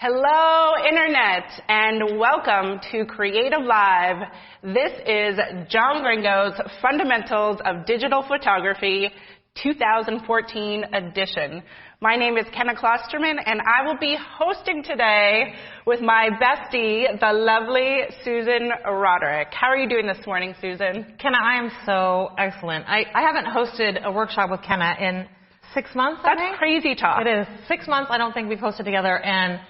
Hello, Internet, and welcome to Creative Live. This is John Gringo's Fundamentals of Digital Photography 2014 edition. My name is Kenna Klosterman, and I will be hosting today with my bestie, the lovely Susan Roderick. How are you doing this morning, Susan? Kenna, I am so excellent. I haven't hosted a workshop with Kenna in 6 months, I think. That's crazy talk. It is. 6 months, I don't think we've hosted together, and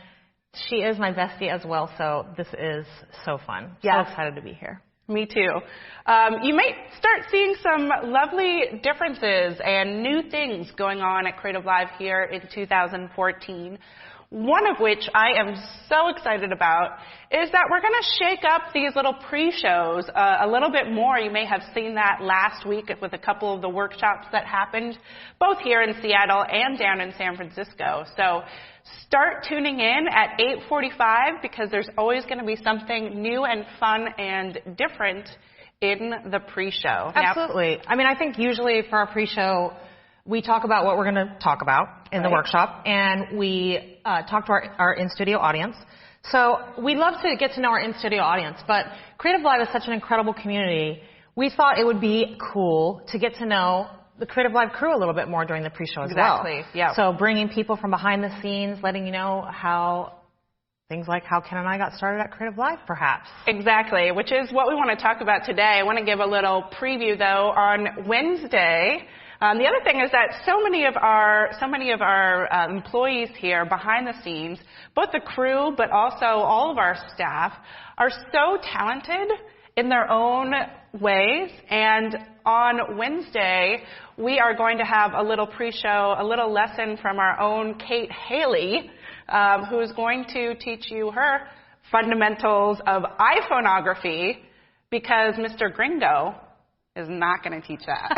she is my bestie as well, so this is so fun. Yes. So excited to be here. Me too. You might start seeing some lovely differences and new things going on at Creative Live here in 2014. One of which I am so excited about is that we're going to shake up these little pre-shows a little bit more. You may have seen that last week with a couple of the workshops that happened, both here in Seattle and down in San Francisco. So start tuning in at 8:45 because there's always going to be something new and fun and different in the pre-show. Absolutely. I mean, I think usually for our pre-show, we talk about what we're going to talk about in the workshop, and we talk to our in-studio audience. So we love to get to know our in-studio audience, but Creative Live is such an incredible community. We thought it would be cool to get to know the Creative Live crew a little bit more during the pre-show as well. Exactly, yeah. So bringing people from behind the scenes, letting you know how things like how Ken and I got started at Creative Live, perhaps. Exactly, which is what we want to talk about today. I want to give a little preview, though, on Wednesday. The other thing is that so many of our employees here behind the scenes, both the crew but also all of our staff, are so talented in their own ways. And on Wednesday, we are going to have a little pre-show, a little lesson from our own Kate Haley, who's going to teach you her fundamentals of iPhoneography, because Mr. Gringo is not going to teach that.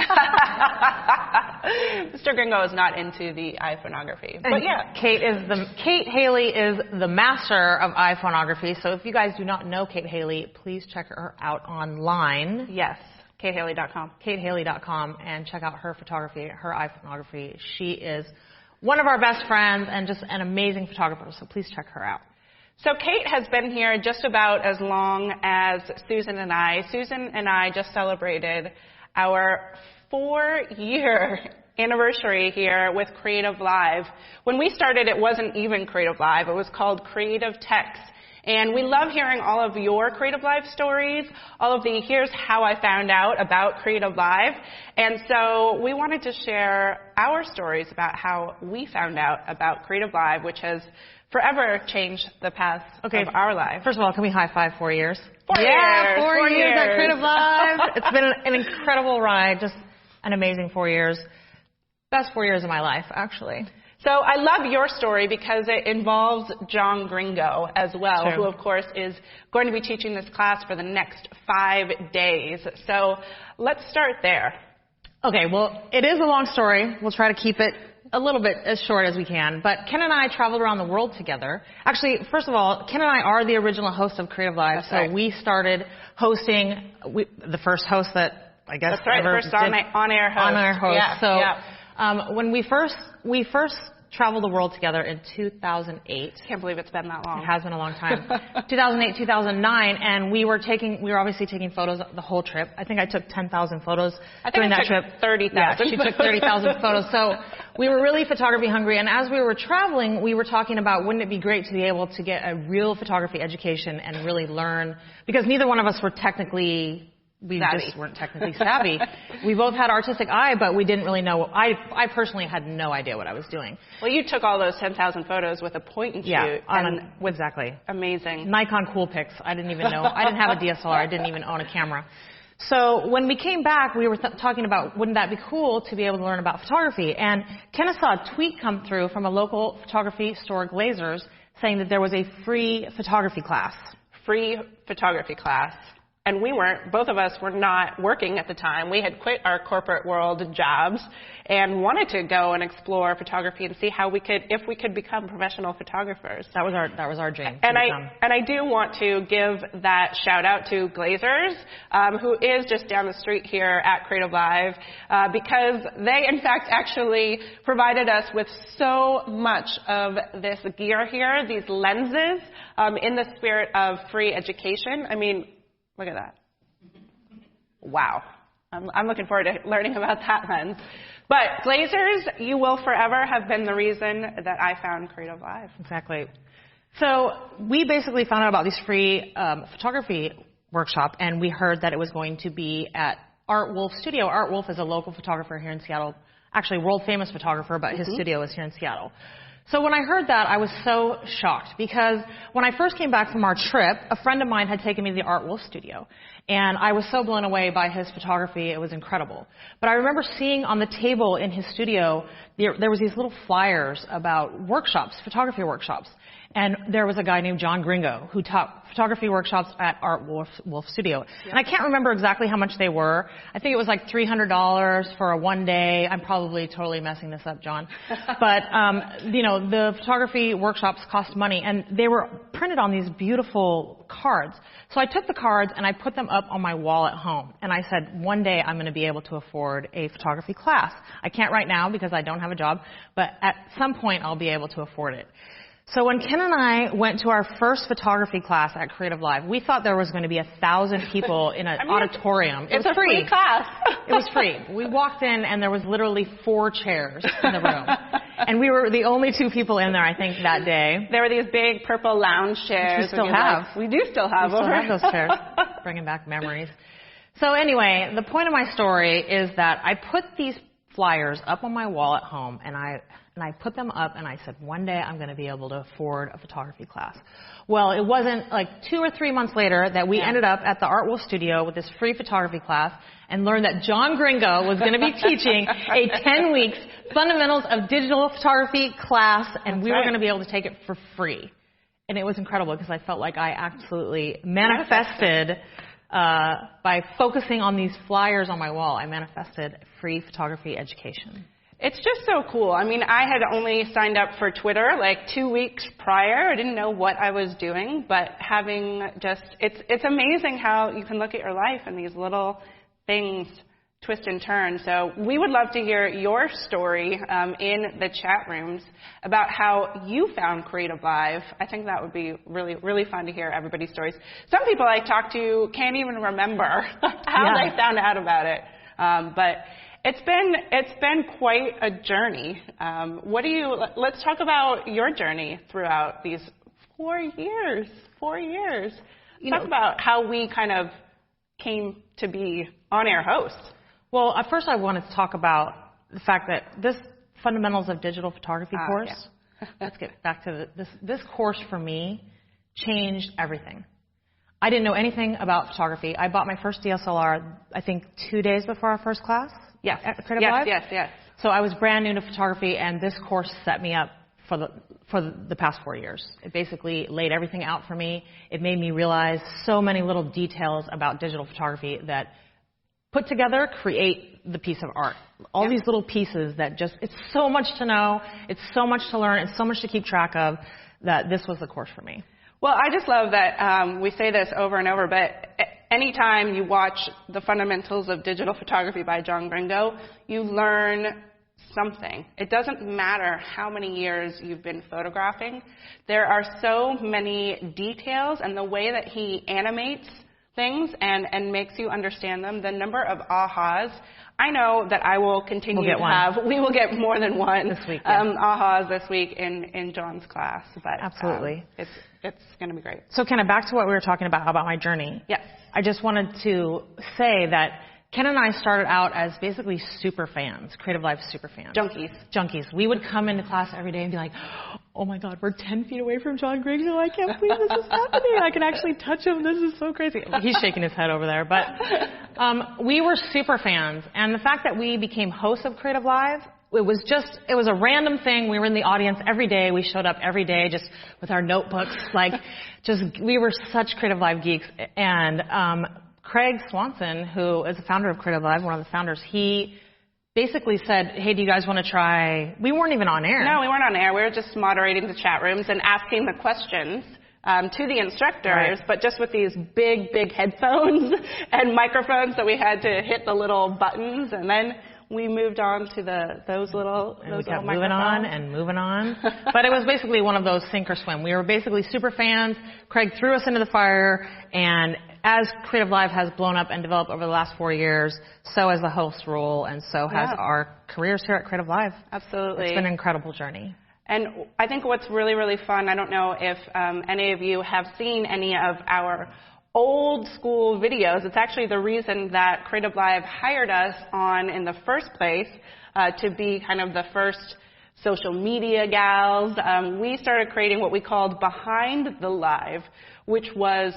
Mr. Gringo is not into the iPhoneography. But yeah. Kate Haley is the master of iPhoneography. So if you guys do not know Kate Haley, please check her out online. Yes, katehaley.com. katehaley.com, and check out her photography, her iPhoneography. She is one of our best friends and just an amazing photographer, so please check her out. So Kate has been here just about as long as Susan and I. Susan and I just celebrated our 4-year anniversary here with Creative Live. When we started, it wasn't even Creative Live. It was called Creative Text. And we love hearing all of your Creative Live stories, all of the here's how I found out about Creative Live. And so we wanted to share our stories about how we found out about Creative Live, which has forever changed the path of our life. First of all, can we high five 4 years? 4 years. 4 years at Creative Live. It's been an incredible ride, just an amazing 4 years. Best 4 years of my life, actually. So I love your story because it involves John Gringo as well, who of course is going to be teaching this class for the next 5 days. So let's start there. Okay, well, it is a long story. We'll try to keep it a little bit as short as we can. But Ken and I traveled around the world together. Actually, first of all, Ken and I are the original hosts of Creative Live. That's right. We started hosting, the first host that I guess That's right, ever first on-air host. On-air host. Yeah, so yeah. When we first traveled the world together in 2008. Can't believe it's been that long. It has been a long time. 2008, 2009, and we were obviously taking photos the whole trip. I think I took 10,000 photos during that trip. 30,000. Yeah, she took 30,000 photos. So we were really photography hungry, and as we were traveling, we were talking about wouldn't it be great to be able to get a real photography education and really learn, because neither one of us were technically just weren't technically savvy. We both had artistic eye, but we didn't really know. I personally had no idea what I was doing. Well, you took all those 10,000 photos with a point and shoot. Yeah, exactly. Amazing. Nikon Coolpix. I didn't even know. I didn't have a DSLR. I didn't even own a camera. So when we came back, we were talking about wouldn't that be cool to be able to learn about photography. And Kenneth saw a tweet come through from a local photography store, Glazers, saying that there was a free photography class. Free photography class. and both of us were not working at the time. We had quit our corporate world jobs and wanted to go and explore photography and see if we could become professional photographers. That was our dream. And I do want to give that shout out to Glazers, who is just down the street here at Creative Live, because they in fact actually provided us with so much of this gear here, these lenses, in the spirit of free education. I mean, look at that. Wow. I'm looking forward to learning about that lens. But Glazers, you will forever have been the reason that I found Creative Live. Exactly. So we basically found out about these free photography workshop, and we heard that it was going to be at Art Wolf Studio. Art Wolf is a local photographer here in Seattle, actually world famous photographer, but his studio is here in Seattle. So when I heard that, I was so shocked, because when I first came back from our trip, a friend of mine had taken me to the Art Wolf studio, and I was so blown away by his photography. It was incredible. But I remember seeing on the table in his studio, there was these little flyers about workshops, photography workshops. And there was a guy named John Gringo who taught photography workshops at Art Wolf Studio. Yeah. And I can't remember exactly how much they were. I think it was like $300 for a one day. I'm probably totally messing this up, John. But, the photography workshops cost money, and they were printed on these beautiful cards. So I took the cards and I put them up on my wall at home. And I said, one day I'm going to be able to afford a photography class. I can't right now because I don't have a job, but at some point I'll be able to afford it. So when Ken and I went to our first photography class at Creative Live, we thought there was going to be 1,000 people in an auditorium. It was a free class. It was free. We walked in and there was literally 4 chairs in the room. And we were the only 2 people in there, I think, that day. There were these big purple lounge chairs. We still have. We do still have. We still have those chairs. Bringing back memories. So anyway, the point of my story is that I put these flyers up on my wall at home, and I put them up, and I said, one day I'm going to be able to afford a photography class. Well, it wasn't like 2 or 3 months later that we ended up at the Art Wolf Studio with this free photography class and learned that John Gringo was going to be teaching a 10 weeks Fundamentals of Digital Photography class, and we were going to be able to take it for free. And it was incredible because I felt like I absolutely manifested by focusing on these flyers on my wall. I manifested free photography education. It's just so cool. I mean, I had only signed up for Twitter like 2 weeks prior. I didn't know what I was doing, but it's amazing how you can look at your life and these little things twist and turn. So we would love to hear your story in the chat rooms about how you found Creative Live. I think that would be really, really fun to hear everybody's stories. Some people I talk to can't even remember how they found out about it. But it's been quite a journey. Let's talk about your journey throughout these 4 years. 4 years. Talk about how we kind of came to be on-air hosts. Well, at first I wanted to talk about the fact that this Fundamentals of Digital Photography course, let's get back to this course for me changed everything. I didn't know anything about photography. I bought my first DSLR, I think, 2 days before our first class. Yes. At Creative Live. Yes. So I was brand new to photography, and this course set me up for the past 4 years. It basically laid everything out for me. It made me realize so many little details about digital photography that put together create the piece of art. All these little pieces that it's so much to know, it's so much to learn, it's so much to keep track of, that this was the course for me. Well, I just love that we say this over and over, but anytime you watch the Fundamentals of Digital Photography by John Gringo, you learn something. It doesn't matter how many years you've been photographing. There are so many details, and the way that he animates things and makes you understand them, the number of ahas. I know that I will continue to have. We will get more than one this week, ahas this week in John's class. But absolutely, it's going to be great. So, kind of back to what we were talking about my journey. Yes. I just wanted to say that Ken and I started out as basically super fans, Creative Live super fans. Junkies. We would come into class every day and be like, oh my God, we're 10 feet away from John Gringo. I can't believe this is happening. I can actually touch him. This is so crazy. He's shaking his head over there. But we were super fans. And the fact that we became hosts of Creative Live, it was a random thing. We were in the audience every day. We showed up every day just with our notebooks. We were such Creative Live geeks. And Craig Swanson, who is the founder of Creative Live, one of the founders, he basically said, hey, do you guys want to try? We weren't even on air. No, we weren't on air. We were just moderating the chat rooms and asking the questions to the instructors, but just with these big headphones and microphones, so we had to hit the little buttons, and then we moved on to those little and we kept moving on and moving on. But it was basically one of those sink or swim. We were basically super fans. Craig threw us into the fire, and as Creative Live has blown up and developed over the last 4 years, so has the host role, and so has our careers here at Creative Live. Absolutely. It's been an incredible journey. And I think what's really fun, I don't know if any of you have seen any of our old school videos. It's actually the reason that Creative Live hired us on in the first place to be kind of the first social media gals. We started creating what we called Behind the Live, which was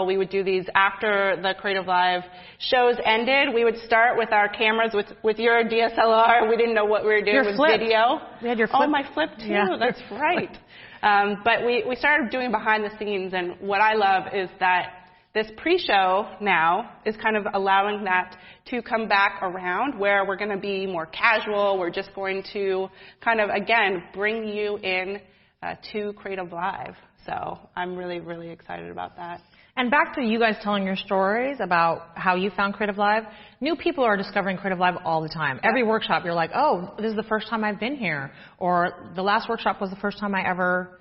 we would do these after the Creative Live shows ended. We would start with our cameras with your DSLR. We didn't know what we were doing with video. We had your flip. Oh, my flip too. Yeah. That's right. But we started doing behind the scenes, and what I love is that this pre-show now is kind of allowing that to come back around, where we're going to be more casual. We're just going to kind of, again, bring you in to Creative Live. So I'm really excited about that. And back to you guys telling your stories about how you found Creative Live. New people are discovering Creative Live all the time. Every workshop, you're like, oh, this is the first time I've been here. Or the last workshop was the first time I ever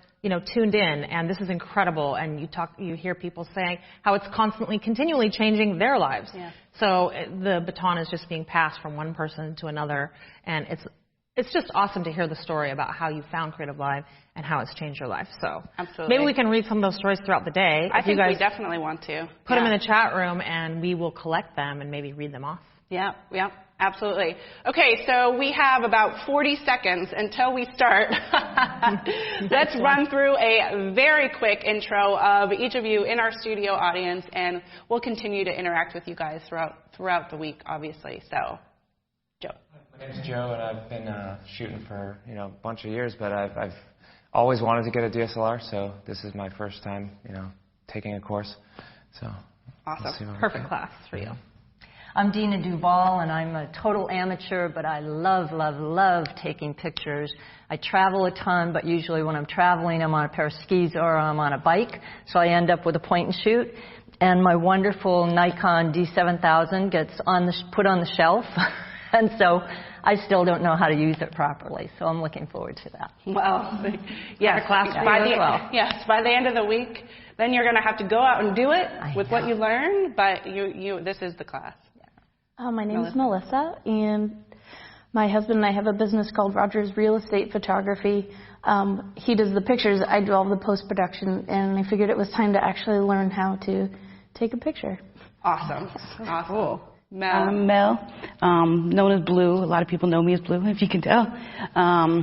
tuned in, and this is incredible. And you hear people saying how it's constantly, continually changing their lives. Yeah. So the baton is just being passed from one person to another, and it's just awesome to hear the story about how you found Creative Live and how it's changed your life. So absolutely. Maybe we can read some of those stories throughout the day. I think we definitely want to. Put them in the chat room, and we will collect them and maybe read them off. Yeah, absolutely. Okay, so we have about 40 seconds until we start. Let's run through a very quick intro of each of you in our studio audience, and we'll continue to interact with you guys throughout the week, obviously. So, Joe. My name's Joe, and I've been shooting for a bunch of years, but I've always wanted to get a DSLR, so this is my first time taking a course. So awesome. Perfect class for you. I'm Dina Duval, and I'm a total amateur, but I love taking pictures. I travel a ton, but usually when I'm traveling, I'm on a pair of skis or I'm on a bike, so I end up with a point and shoot. And my wonderful Nikon D7000 gets put on the shelf, and so I still don't know how to use it properly, so I'm looking forward to that. Well, yes, by the end of the week, then you're going to have to go out and do it with what you learn, but this is the class. My name is Melissa, and my husband and I have a business called Rogers Real Estate Photography. He does the pictures, I do all the post-production, and I figured it was time to actually learn how to take a picture. Awesome. Cool. Mel. I'm Mel, known as Blue. A lot of people know me as Blue, if you can tell.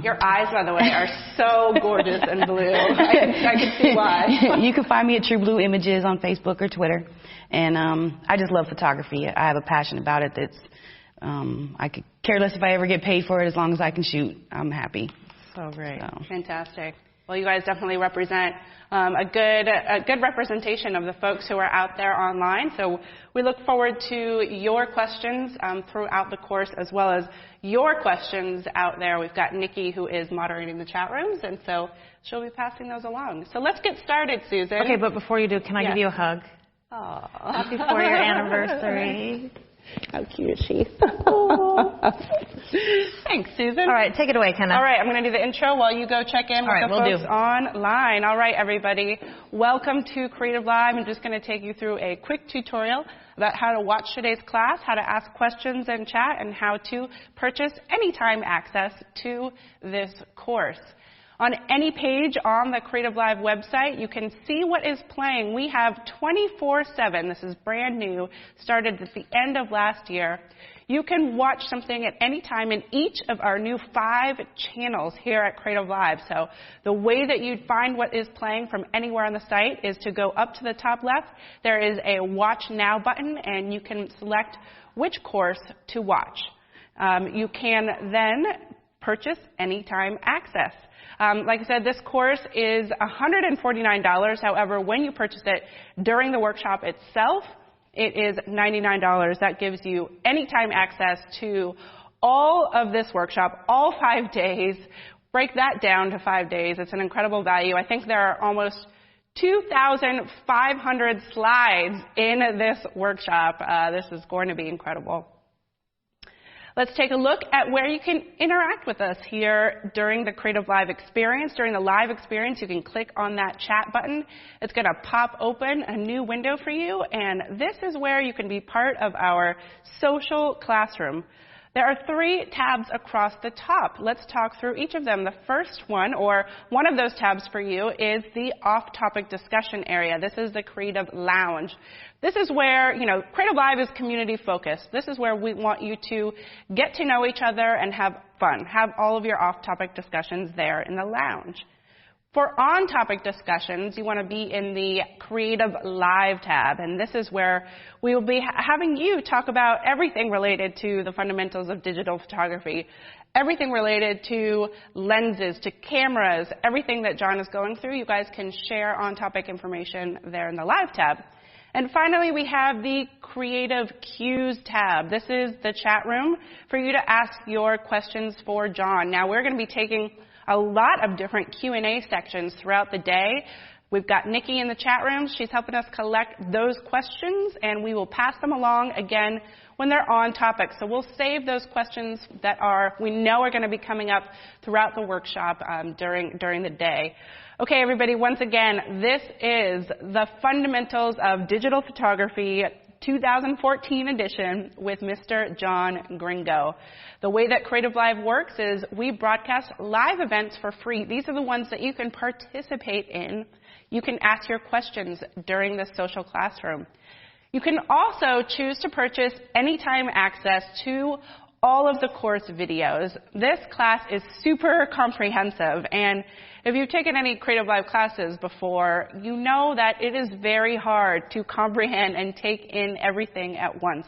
Your eyes, by the way, are so gorgeous and blue. I can see why. You can find me at True Blue Images on Facebook or Twitter. And I just love photography. I have a passion about it that's I could care less if I ever get paid for it. As long as I can shoot, I'm happy. So great. Fantastic. Well, you guys definitely represent a good representation of the folks who are out there online. So we look forward to your questions throughout the course, as well as your questions out there. We've got Nikki, who is moderating the chat rooms, and so she'll be passing those along. So let's get started, Susan. Okay, but before you do, can I give you a hug? Aww. Happy 4-year anniversary. How cute is she? Thanks, Susan. All right, take it away, Kenna. All right, I'm going to do the intro while you go check in with the folks online. All right, everybody. Welcome to Creative Live. I'm just going to take you through a quick tutorial about how to watch today's class, how to ask questions and chat, and how to purchase anytime access to this course. On any page on the Creative Live website, you can see what is playing. We have 24/7. This is brand new, started at the end of last year. You can watch something at any time in each of our new 5 channels here at Creative Live. So the way that you'd find what is playing from anywhere on the site is to go up to the top left. There is a Watch Now button, and you can select which course to watch. You can then purchase anytime access. Like I said, this course is $149. However, when you purchase it during the workshop itself, it is $99. That gives you anytime access to all of this workshop, all 5 days. Break that down to 5 days. It's an incredible value. I think there are almost 2,500 slides in this workshop. This is going to be incredible. Let's take a look at where you can interact with us here during the Creative Live experience. During the live experience, you can click on that chat button. It's going to pop open a new window for you, and this is where you can be part of our social classroom. There are 3 tabs across the top. Let's talk through each of them. The first one, or one of those tabs for you, is the off-topic discussion area. This is the Creative Lounge. This is where, Creative Live is community focused. This is where we want you to get to know each other and have fun. Have all of your off-topic discussions there in the lounge. For on-topic discussions, you want to be in the Creative Live tab, and this is where we will be having you talk about everything related to the fundamentals of digital photography, everything related to lenses, to cameras, everything that John is going through. You guys can share on-topic information there in the Live tab. And finally, we have the Creative Cues tab. This is the chat room for you to ask your questions for John. Now, we're going to be taking a lot of different Q&A sections throughout the day. We've got Nikki in the chat room. She's helping us collect those questions, and we will pass them along again when they're on topic. So we'll save those questions that we know are going to be coming up throughout the workshop during the day. Okay, everybody, once again, this is the Fundamentals of Digital Photography 2014 edition with Mr. John Gringo. The way that Creative Live works is we broadcast live events for free. These are the ones that you can participate in. You can ask your questions during the social classroom. You can also choose to purchase anytime access to all of the course videos. This class is super comprehensive, and if you've taken any Creative Live classes before, you know that it is very hard to comprehend and take in everything at once.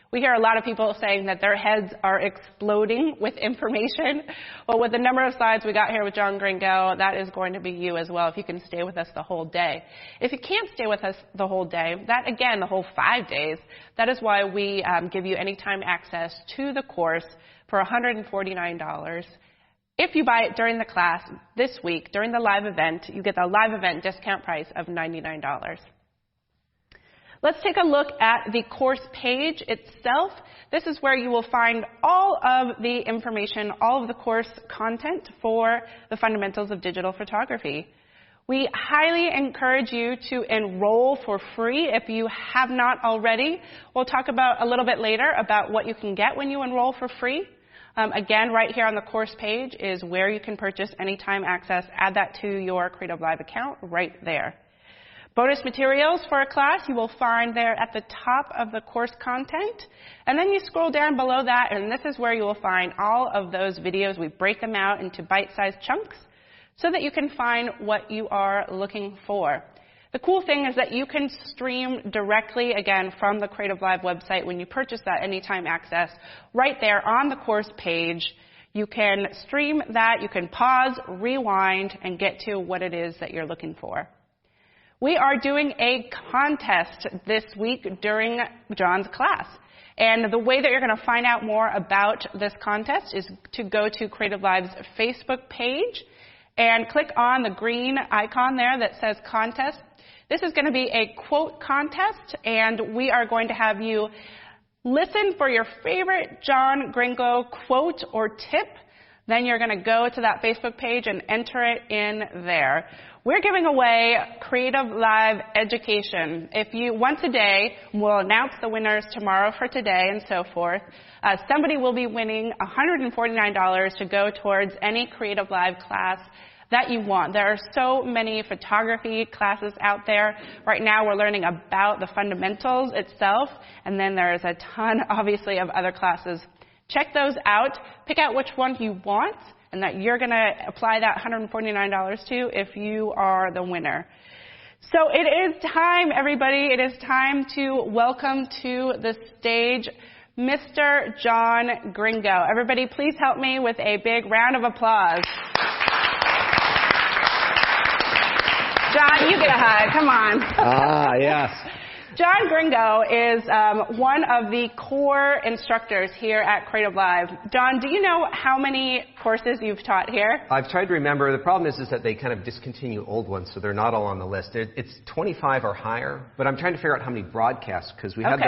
We hear a lot of people saying that their heads are exploding with information. Well, with the number of slides we got here with John Gringo, that is going to be you as well if you can stay with us the whole day. If you can't stay with us the whole day, that again, the whole 5 days, that is why we give you anytime access to the course for $149. If you buy it during the class this week, during the live event, you get the live event discount price of $99. Let's take a look at the course page itself. This is where you will find all of the information, all of the course content for the Fundamentals of Digital Photography. We highly encourage you to enroll for free if you have not already. We'll talk about a little bit later about what you can get when you enroll for free. Again, right here on the course page is where you can purchase anytime access. Add that to your Creative Live account right there. Bonus materials for a class you will find there at the top of the course content. And then you scroll down below that, and this is where you will find all of those videos. We break them out into bite-sized chunks so that you can find what you are looking for. The cool thing is that you can stream directly, again, from the Creative Live website when you purchase that anytime access. Right there on the course page, you can stream that, you can pause, rewind, and get to what it is that you're looking for. We are doing a contest this week during John's class. And the way that you're going to find out more about this contest is to go to Creative Live's Facebook page and click on the green icon there that says contest. This is going to be a quote contest, and we are going to have you listen for your favorite John Gringo quote or tip. Then you're going to go to that Facebook page and enter it in there. We're giving away Creative Live education. Once a day, we'll announce the winners tomorrow for today and so forth. Somebody will be winning $149 to go towards any Creative Live class that you want. There are so many photography classes out there. Right now we're learning about the fundamentals itself, and then there's a ton, obviously, of other classes. Check those out. Pick out which one you want and that you're going to apply that $149 to if you are the winner. So it is time, everybody. It is time to welcome to the stage Mr. John Gringo. Everybody, please help me with a big round of applause. John, you get a hug. Come on. Yes. John Gringo is one of the core instructors here at Creative Live. John, do you know how many courses you've taught here? I've tried to remember. The problem is that they kind of discontinue old ones, so they're not all on the list. It's 25 or higher, but I'm trying to figure out how many broadcasts, because we had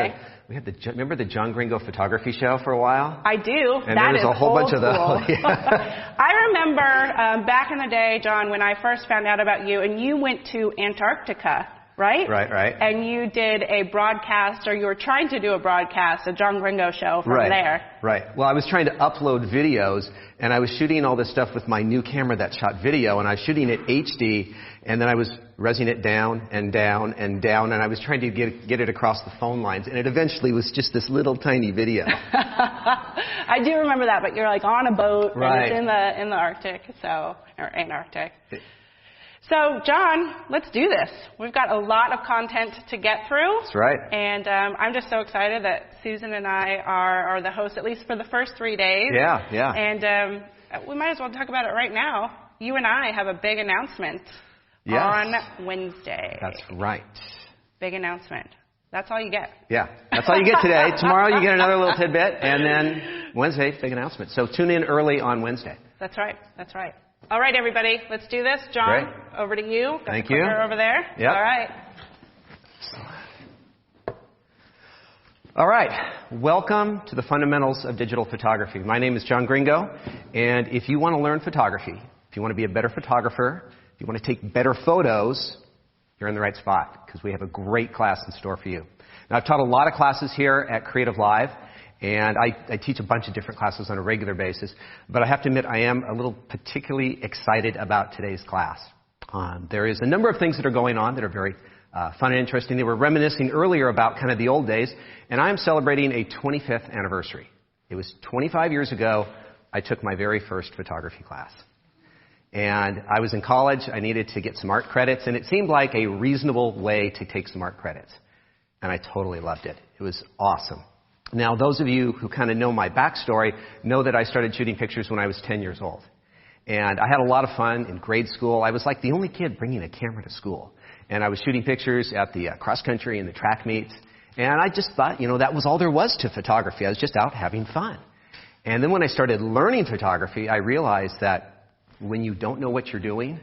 remember the John Gringo photography show for a while? I do. And there was a whole bunch of those. Yeah. I remember back in the day, John, when I first found out about you, and you went to Antarctica. Right? Right. And you did a broadcast, or you were trying to do a broadcast, a John Gringo show from there. Right. Well, I was trying to upload videos, and I was shooting all this stuff with my new camera that shot video, and I was shooting it HD, and then I was resing it down and down and down, and I was trying to get it across the phone lines, and it eventually was just this little tiny video. I do remember that, but you're like on a boat, right. And it's in the Arctic, or Antarctic. So, John, let's do this. We've got a lot of content to get through. That's right. And I'm just so excited that Susan and I are the hosts, at least for the first 3 days. Yeah. And we might as well talk about it right now. You and I have a big announcement on Wednesday. That's right. Big announcement. That's all you get. Yeah, that's all you get today. Tomorrow you get another little tidbit, and then Wednesday, big announcement. So tune in early on Wednesday. That's right. All right, everybody, let's do this. John, Great. over to you. Got Thank the you. Over there. Yep. All right. Welcome to the Fundamentals of Digital Photography. My name is John Gringo, and if you want to learn photography, if you want to be a better photographer, if you want to take better photos, you're in the right spot, because we have a great class in store for you. Now, I've taught a lot of classes here at Creative Live, and I teach a bunch of different classes on a regular basis, but I have to admit I am a little particularly excited about today's class. There is a number of things that are going on that are very fun and interesting. They were reminiscing earlier about kind of the old days, and I'm celebrating a 25th anniversary. It was 25 years ago I took my very first photography class. And I was in college, I needed to get some art credits, and it seemed like a reasonable way to take some art credits. And I totally loved it. It was awesome. Now, those of you who kind of know my backstory know that I started shooting pictures when I was 10 years old. And I had a lot of fun in grade school. I was like the only kid bringing a camera to school. And I was shooting pictures at the cross country and the track meets. And I just thought, that was all there was to photography. I was just out having fun. And then when I started learning photography, I realized that when you don't know what you're doing,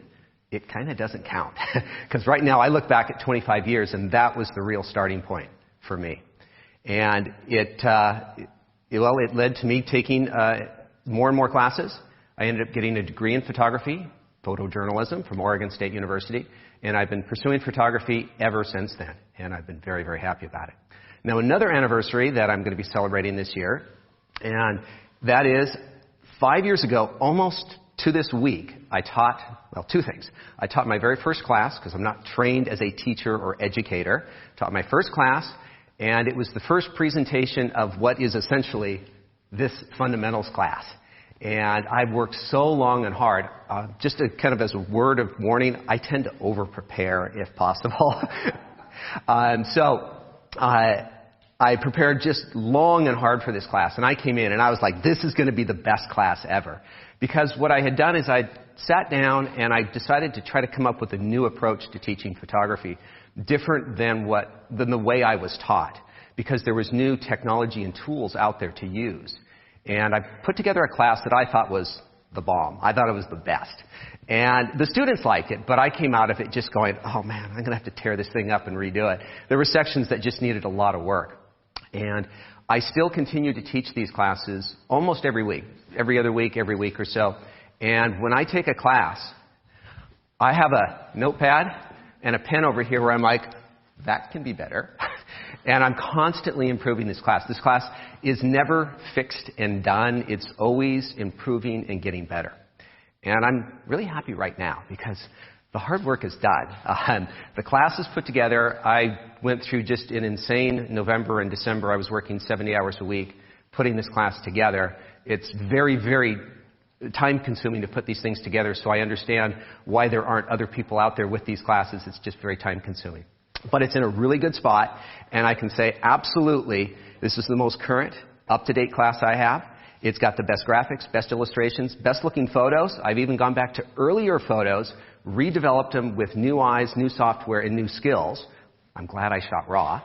it kind of doesn't count. Because right now I look back at 25 years, and that was the real starting point for me. And it led to me taking more and more classes. I ended up getting a degree in photography, photojournalism from Oregon State University, and I've been pursuing photography ever since then, and I've been very, very happy about it. Now, another anniversary that I'm going to be celebrating this year, and that is 5 years ago, almost to this week, I taught, two things. I taught my very first class, because I'm not trained as a teacher or educator. Taught my first class, and it was the first presentation of what is essentially this fundamentals class. And I've worked so long and hard. Just kind of as a word of warning, I tend to over-prepare if possible. I prepared just long and hard for this class. And I came in and I was like, this is going to be the best class ever. Because what I had done is I sat down and I decided to try to come up with a new approach to teaching photography, different than the way I was taught, because there was new technology and tools out there to use. And I put together a class that I thought was the bomb. I thought it was the best. And the students liked it, but I came out of it just going, oh man, I'm going to have to tear this thing up and redo it. There were sections that just needed a lot of work. And I still continue to teach these classes almost every week, every other week, every week or so. And when I take a class, I have a notepad and a pen over here where I'm like, that can be better. And I'm constantly improving this class. This class is never fixed and done. It's always improving and getting better. And I'm really happy right now because the hard work is done. The class is put together. I went through just an insane November and December. I was working 70 hours a week putting this class together. It's very, very time-consuming to put these things together, so I understand why there aren't other people out there with these classes. It's just very time-consuming. But it's in a really good spot, and I can say absolutely this is the most current, up-to-date class I have. It's got the best graphics, best illustrations, best-looking photos. I've even gone back to earlier photos, redeveloped them with new eyes, new software, and new skills. I'm glad I shot raw.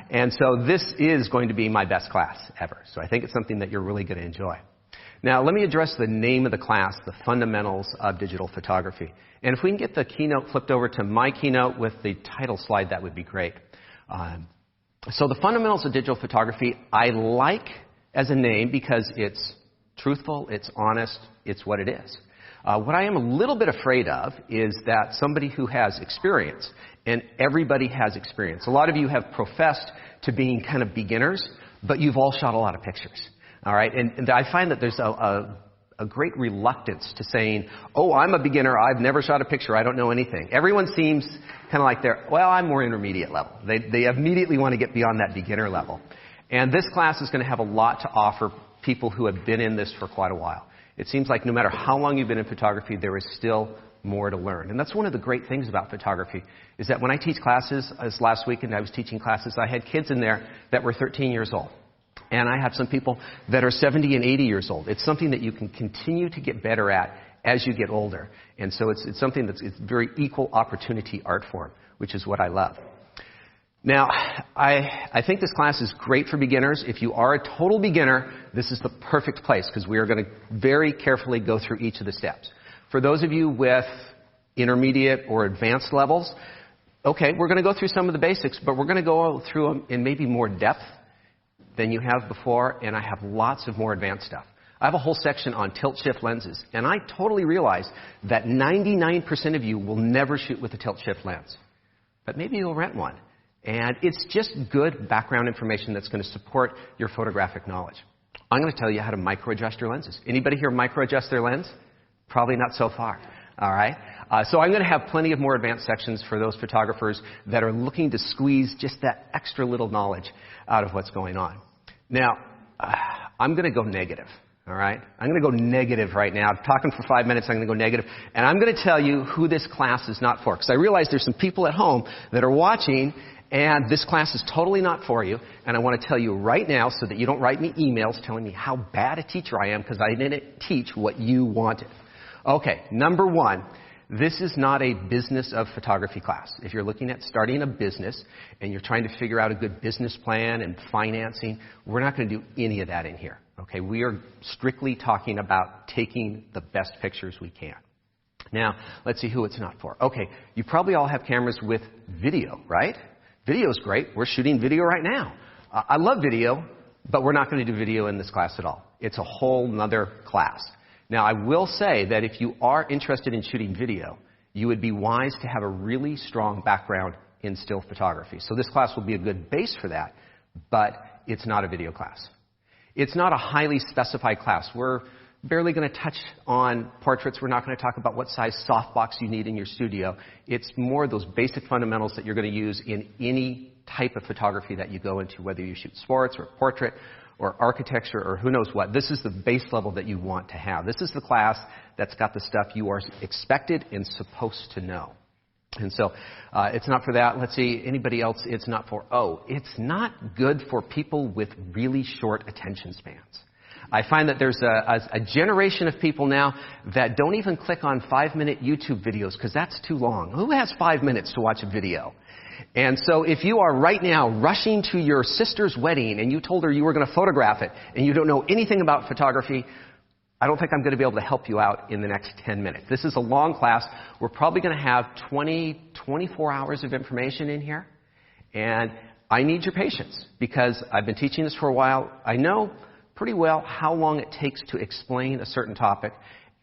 And so this is going to be my best class ever. So I think it's something that you're really going to enjoy. Now, let me address the name of the class, the Fundamentals of Digital Photography. And if we can get the keynote flipped over to my keynote with the title slide, that would be great. So the Fundamentals of Digital Photography, I like as a name because it's truthful, it's honest, it's what it is. What I am a little bit afraid of is that somebody who has experience, and everybody has experience. A lot of you have professed to being kind of beginners, but you've all shot a lot of pictures. All right, and I find that there's a great reluctance to saying, oh, I'm a beginner, I've never shot a picture, I don't know anything. Everyone seems kind of like I'm more intermediate level. They immediately want to get beyond that beginner level. And this class is going to have a lot to offer people who have been in this for quite a while. It seems like no matter how long you've been in photography, there is still more to learn. And that's one of the great things about photography, is that when I teach classes, as last weekend I was teaching classes, I had kids in there that were 13 years old. And I have some people that are 70 and 80 years old. It's something that you can continue to get better at as you get older. And so it's something it's very equal opportunity art form, which is what I love. Now, I think this class is great for beginners. If you are a total beginner, this is the perfect place because we are going to very carefully go through each of the steps. For those of you with intermediate or advanced levels, okay, we're going to go through some of the basics, but we're going to go through them in maybe more depth than you have before, and I have lots of more advanced stuff. I have a whole section on tilt-shift lenses, and I totally realize that 99% of you will never shoot with a tilt-shift lens. But maybe you'll rent one. And it's just good background information that's going to support your photographic knowledge. I'm going to tell you how to micro-adjust your lenses. Anybody here micro-adjust their lens? Probably not so far. All right? So I'm going to have plenty of more advanced sections for those photographers that are looking to squeeze just that extra little knowledge out of what's going on. Now, I'm going to go negative, all right? I'm going to go negative right now. I'm talking for 5 minutes. I'm going to go negative. And I'm going to tell you who this class is not for. Because I realize there's some people at home that are watching, and this class is totally not for you. And I want to tell you right now so that you don't write me emails telling me how bad a teacher I am because I didn't teach what you wanted. Okay, number one. This is not a business of photography class. If you're looking at starting a business and you're trying to figure out a good business plan and financing, we're not going to do any of that in here. Okay, we are strictly talking about taking the best pictures we can. Now, let's see who it's not for. Okay, you probably all have cameras with video, right? Video's great. We're shooting video right now. I love video, but we're not going to do video in this class at all. It's a whole nother class. Now, I will say that if you are interested in shooting video, you would be wise to have a really strong background in still photography. So this class will be a good base for that, but it's not a video class. It's not a highly specified class. We're barely going to touch on portraits. We're not going to talk about what size softbox you need in your studio. It's more those basic fundamentals that you're going to use in any type of photography that you go into, whether you shoot sports or portrait or architecture or who knows what. This is the base level that you want to have. This is the class that's got the stuff you are expected and supposed to know. And so it's not for that. Let's see, anybody else it's not for? Oh, it's not good for people with really short attention spans. I find that there's a generation of people now that don't even click on 5-minute YouTube videos because that's too long. Who has 5 minutes to watch a video? And so if you are right now rushing to your sister's wedding and you told her you were going to photograph it and you don't know anything about photography, I don't think I'm going to be able to help you out in the next 10 minutes. This is a long class. We're probably going to have 24 hours of information in here. And I need your patience because I've been teaching this for a while. I know pretty well how long it takes to explain a certain topic,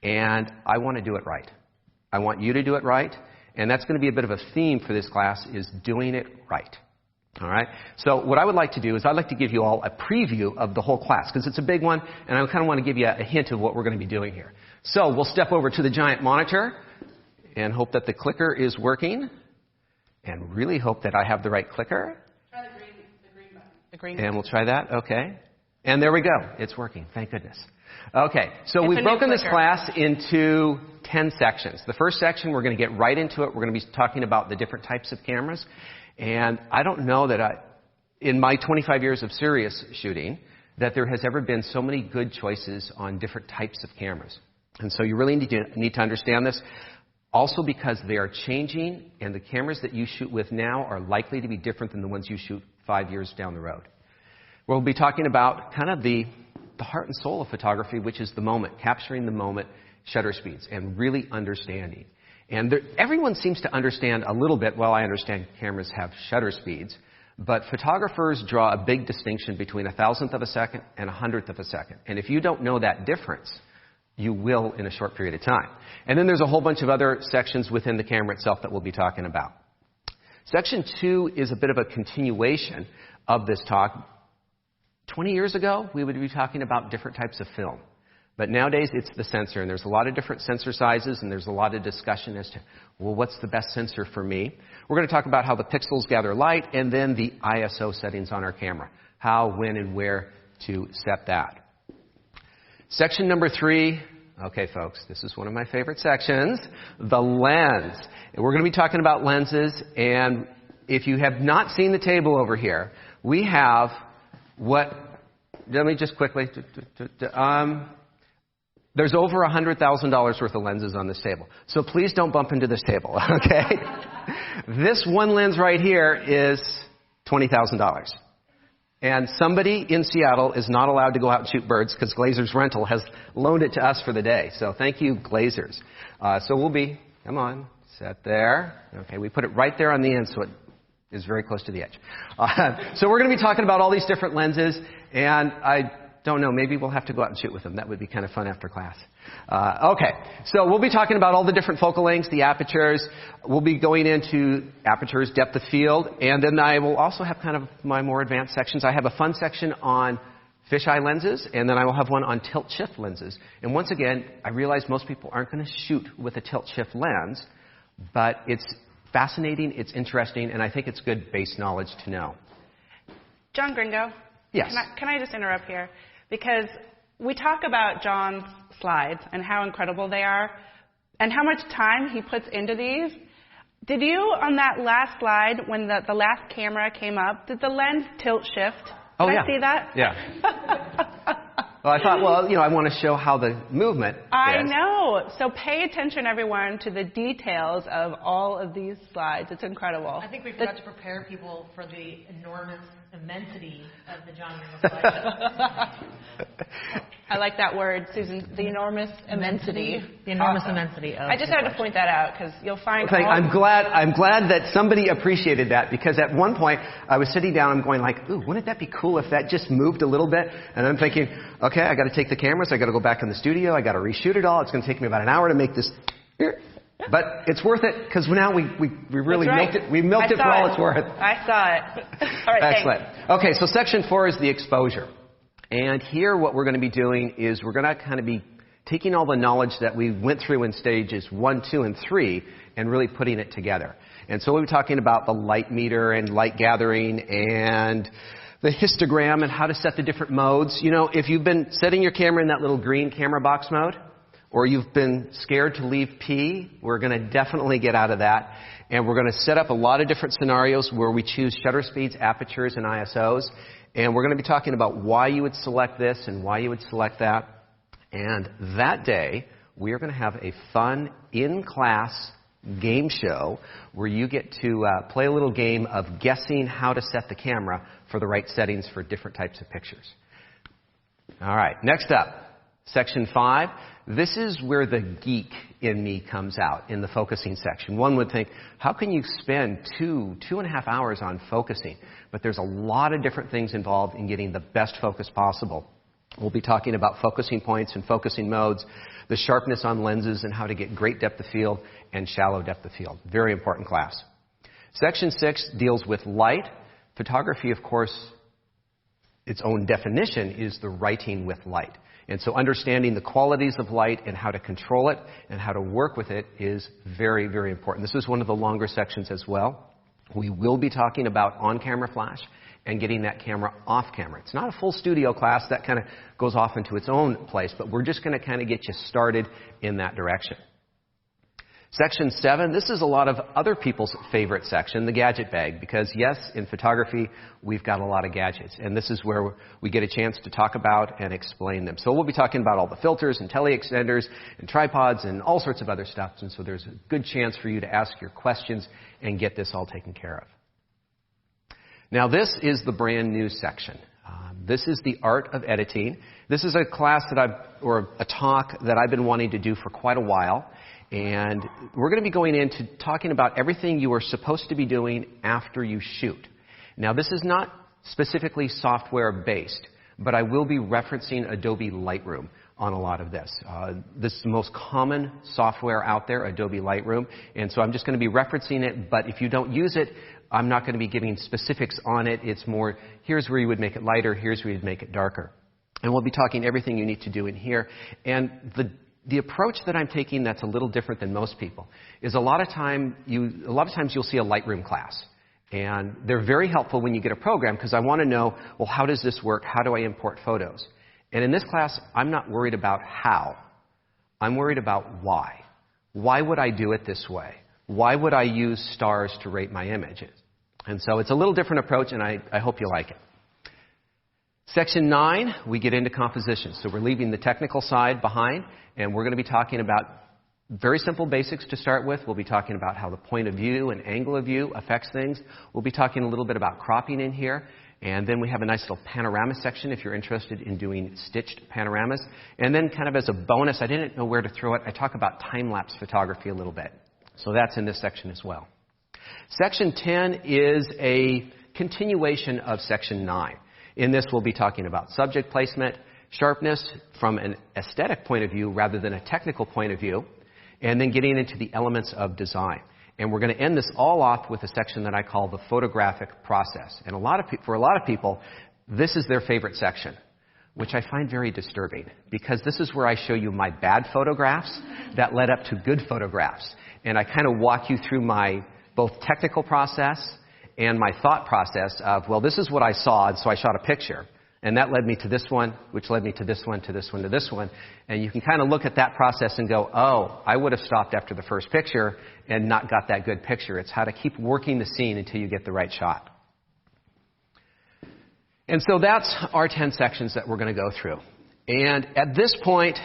and I want to do it right. I want you to do it right, and that's going to be a bit of a theme for this class, is doing it right. All right? So what I would like to do is I'd like to give you all a preview of the whole class, because it's a big one, and I kind of want to give you a hint of what we're going to be doing here. So we'll step over to the giant monitor and hope that the clicker is working, and really hope that I have the right clicker. Try the green button. The green button. And we'll try that. Okay. And there we go. It's working. Thank goodness. Okay. So we've broken this class into 10 sections. The first section, we're going to get right into it. We're going to be talking about the different types of cameras. And I don't know that in my 25 years of serious shooting, that there has ever been so many good choices on different types of cameras. And so you really need to understand this. Also because they are changing, and the cameras that you shoot with now are likely to be different than the ones you shoot 5 years down the road. We'll be talking about kind of the heart and soul of photography, which is the moment, capturing the moment, shutter speeds, and really understanding. And everyone seems to understand a little bit. Well, I understand cameras have shutter speeds, but photographers draw a big distinction between 1,000th of a second and 100th of a second. And if you don't know that difference, you will in a short period of time. And then there's a whole bunch of other sections within the camera itself that we'll be talking about. Section 2 is a bit of a continuation of this talk. 20 years ago, we would be talking about different types of film. But nowadays, it's the sensor, and there's a lot of different sensor sizes, and there's a lot of discussion as to, well, what's the best sensor for me? We're going to talk about how the pixels gather light, and then the ISO settings on our camera, how, when, and where to set that. Section number 3, okay, folks, this is one of my favorite sections, the lens. And we're going to be talking about lenses, and if you have not seen the table over here, we have let me just quickly, there's over $100,000 worth of lenses on this table. So please don't bump into this table, okay? This one lens right here is $20,000. And somebody in Seattle is not allowed to go out and shoot birds because Glazer's Rental has loaned it to us for the day. So thank you, Glazers. So we'll be, come on, set there. Okay, we put it right there on the end so it is very close to the edge. So we're going to be talking about all these different lenses, and I don't know, maybe we'll have to go out and shoot with them. That would be kind of fun after class. Okay, so we'll be talking about all the different focal lengths, the apertures. We'll be going into apertures, depth of field, and then I will also have kind of my more advanced sections. I have a fun section on fisheye lenses, and then I will have one on tilt-shift lenses. And once again, I realize most people aren't going to shoot with a tilt-shift lens, but it's fascinating, it's interesting, and I think it's good base knowledge to know. John Gringo? Yes. Can I just interrupt here? Because we talk about John's slides and how incredible they are and how much time he puts into these. Did you, on that last slide, when the last camera came up, did the lens tilt shift? Did I see that? Yeah. Well, I thought, well, I want to show how the movement is. I know. So pay attention, everyone, to the details of all of these slides. It's incredible. I think we forgot to prepare people for the enormous immensity of the John Ringo slide. I like that word, Susan. The enormous immensity. The enormous immensity. I just had to point that out because you'll find. Okay, I'm glad that somebody appreciated that, because at one point I was sitting down, I'm going like, ooh, wouldn't that be cool if that just moved a little bit? And I'm thinking, okay, I got to take the cameras, I got to go back in the studio, I got to reshoot it all. It's going to take me about an hour to make this. But it's worth it because now we really milked it. We milked it for all it's worth. I saw it. All right, excellent. Thanks. Okay, so section 4 is the exposure. And here what we're going to be doing is we're going to kind of be taking all the knowledge that we went through in stages 1, 2, and 3 and really putting it together. And so we'll be talking about the light meter and light gathering and the histogram and how to set the different modes. If you've been setting your camera in that little green camera box mode, or you've been scared to leave P, we're going to definitely get out of that. And we're going to set up a lot of different scenarios where we choose shutter speeds, apertures, and ISOs. And we're going to be talking about why you would select this and why you would select that. And that day, we are going to have a fun in-class game show where you get to play a little game of guessing how to set the camera for the right settings for different types of pictures. All right, next up, section 5. This is where the geek in me comes out in the focusing section. One would think, how can you spend 2.5 hours on focusing? But there's a lot of different things involved in getting the best focus possible. We'll be talking about focusing points and focusing modes, the sharpness on lenses and how to get great depth of field and shallow depth of field. Very important class. Section 6 deals with light. Photography, of course, its own definition is the writing with light. And so understanding the qualities of light and how to control it and how to work with it is very, very important. This is one of the longer sections as well. We will be talking about on-camera flash and getting that camera off camera. It's not a full studio class. That kind of goes off into its own place, but we're just going to kind of get you started in that direction. Section 7, this is a lot of other people's favorite section, the gadget bag, because yes, in photography, we've got a lot of gadgets, and this is where we get a chance to talk about and explain them. So we'll be talking about all the filters and tele-extenders and tripods and all sorts of other stuff, and so there's a good chance for you to ask your questions and get this all taken care of. Now this is the brand new section. This is the art of editing. This is a class or a talk that I've been wanting to do for quite a while. And we're going to be going into talking about everything you are supposed to be doing after you shoot. Now, this is not specifically software-based, but I will be referencing Adobe Lightroom on a lot of this. This is the most common software out there, Adobe Lightroom, and so I'm just going to be referencing it, but if you don't use it, I'm not going to be giving specifics on it. It's more, here's where you would make it lighter, here's where you'd make it darker. And we'll be talking everything you need to do in here. And the approach that I'm taking that's a little different than most people is a lot of times you'll see a Lightroom class. And they're very helpful when you get a program because I want to know, well, how does this work? How do I import photos? And in this class, I'm not worried about how. I'm worried about why. Why would I do it this way? Why would I use stars to rate my images? And so it's a little different approach, and I hope you like it. Section 9, we get into composition. So we're leaving the technical side behind, and we're going to be talking about very simple basics to start with. We'll be talking about how the point of view and angle of view affects things. We'll be talking a little bit about cropping in here. And then we have a nice little panorama section if you're interested in doing stitched panoramas. And then kind of as a bonus, I didn't know where to throw it, I talk about time-lapse photography a little bit. So that's in this section as well. Section 10 is a continuation of Section 9. In this, we'll be talking about subject placement, sharpness from an aesthetic point of view rather than a technical point of view, and then getting into the elements of design. And we're going to end this all off with a section that I call the photographic process. And for a lot of people, this is their favorite section, which I find very disturbing because this is where I show you my bad photographs that led up to good photographs. And I kind of walk you through my both technical process and my thought process of, well, this is what I saw, and so I shot a picture. And that led me to this one, which led me to this one, to this one, to this one. And you can kind of look at that process and go, oh, I would have stopped after the first picture and not got that good picture. It's how to keep working the scene until you get the right shot. And so that's our 10 sections that we're going to go through. And at this point,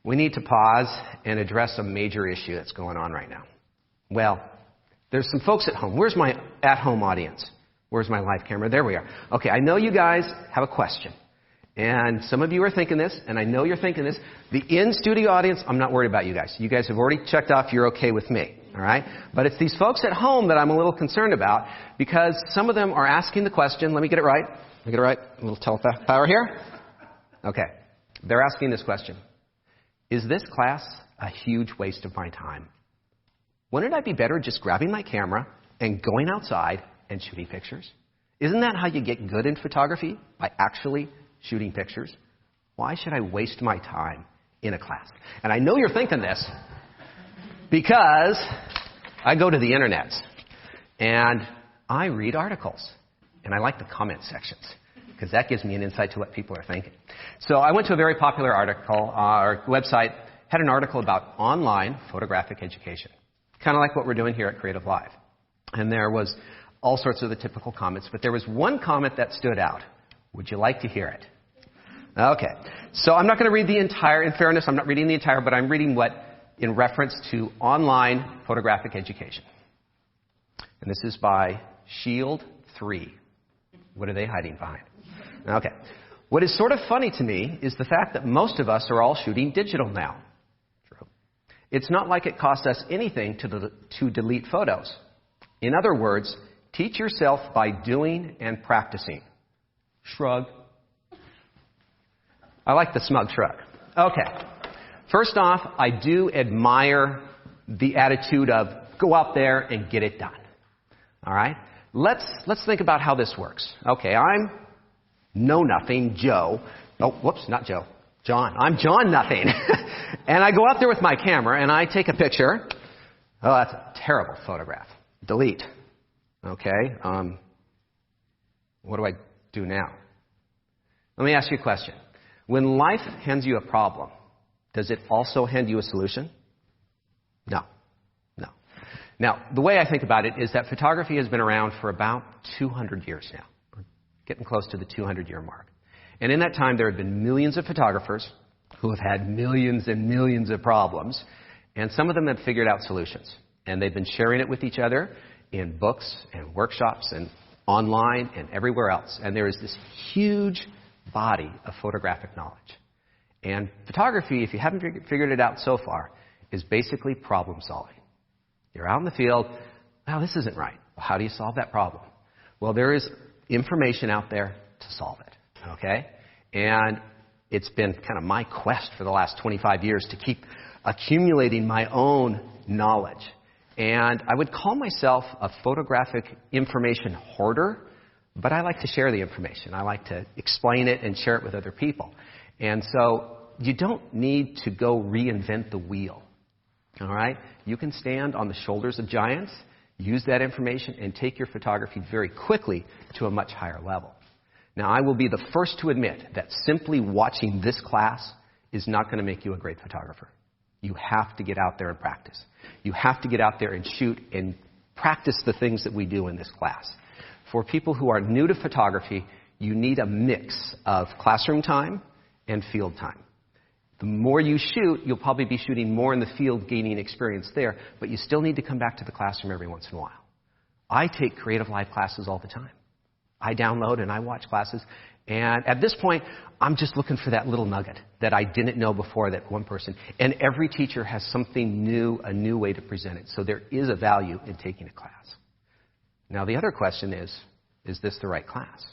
we need to pause and address a major issue that's going on right now. Well, there's some folks at home. Where's my at-home audience? Where's my live camera? There we are. Okay, I know you guys have a question. And some of you are thinking this, and I know you're thinking this. The in-studio audience, I'm not worried about you guys. You guys have already checked off you're okay with me. All right? But it's these folks at home that I'm a little concerned about because some of them are asking the question. Let me get it right. Let me get it right. A little telepathic power here. Okay. They're asking this question. Is this class a huge waste of my time? Wouldn't I be better just grabbing my camera and going outside and shooting pictures? Isn't that how you get good in photography? By actually shooting pictures? Why should I waste my time in a class? And I know you're thinking this because I go to the internet and I read articles and I like the comment sections because that gives me an insight to what people are thinking. So I went to a very popular article, our website had an article about online photographic education, kind of like what we're doing here at Creative Live. And there was all sorts of the typical comments, but there was one comment that stood out. Would you like to hear it? Okay. So I'm not going to read the entire, in fairness, I'm not reading the entire, but I'm reading what in reference to online photographic education. And this is by Shield 3. What are they hiding behind? Okay. What is sort of funny to me is the fact that most of us are all shooting digital now. True. It's not like it costs us anything to delete photos. In other words, teach yourself by doing and practicing. Shrug. I like the smug shrug. Okay. First off, I do admire the attitude of go out there and get it done. All right? Let's think about how this works. Okay, I'm Know-Nothing Joe. Oh, whoops, not Joe. John. I'm John Nothing. And I go out there with my camera and I take a picture. Oh, that's a terrible photograph. Delete. Okay. What do I do now? Let me ask you a question. When life hands you a problem, does it also hand you a solution? No. Now, the way I think about it is that photography has been around for about 200 years now. We're getting close to the 200-year mark. And in that time, there have been millions of photographers who have had millions and millions of problems, and some of them have figured out solutions. And they've been sharing it with each other in books and workshops and online and everywhere else. And there is this huge body of photographic knowledge. And photography, if you haven't figured it out so far, is basically problem solving. You're out in the field, well, this isn't right. Well, how do you solve that problem? Well, there is information out there to solve it, okay? And it's been kind of my quest for the last 25 years to keep accumulating my own knowledge. And I would call myself a photographic information hoarder, but I like to share the information. I like to explain it and share it with other people. And so you don't need to go reinvent the wheel. All right? You can stand on the shoulders of giants, use that information, and take your photography very quickly to a much higher level. Now, I will be the first to admit that simply watching this class is not going to make you a great photographer. You have to get out there and practice. You have to get out there and shoot and practice the things that we do in this class. For people who are new to photography, you need a mix of classroom time and field time. The more you shoot, you'll probably be shooting more in the field, gaining experience there, but you still need to come back to the classroom every once in a while. I take Creative Live classes all the time. I download and I watch classes, and at this point, I'm just looking for that little nugget that I didn't know before, that one person. And every teacher has something new, a new way to present it, so there is a value in taking a class. Now, the other question is this the right class?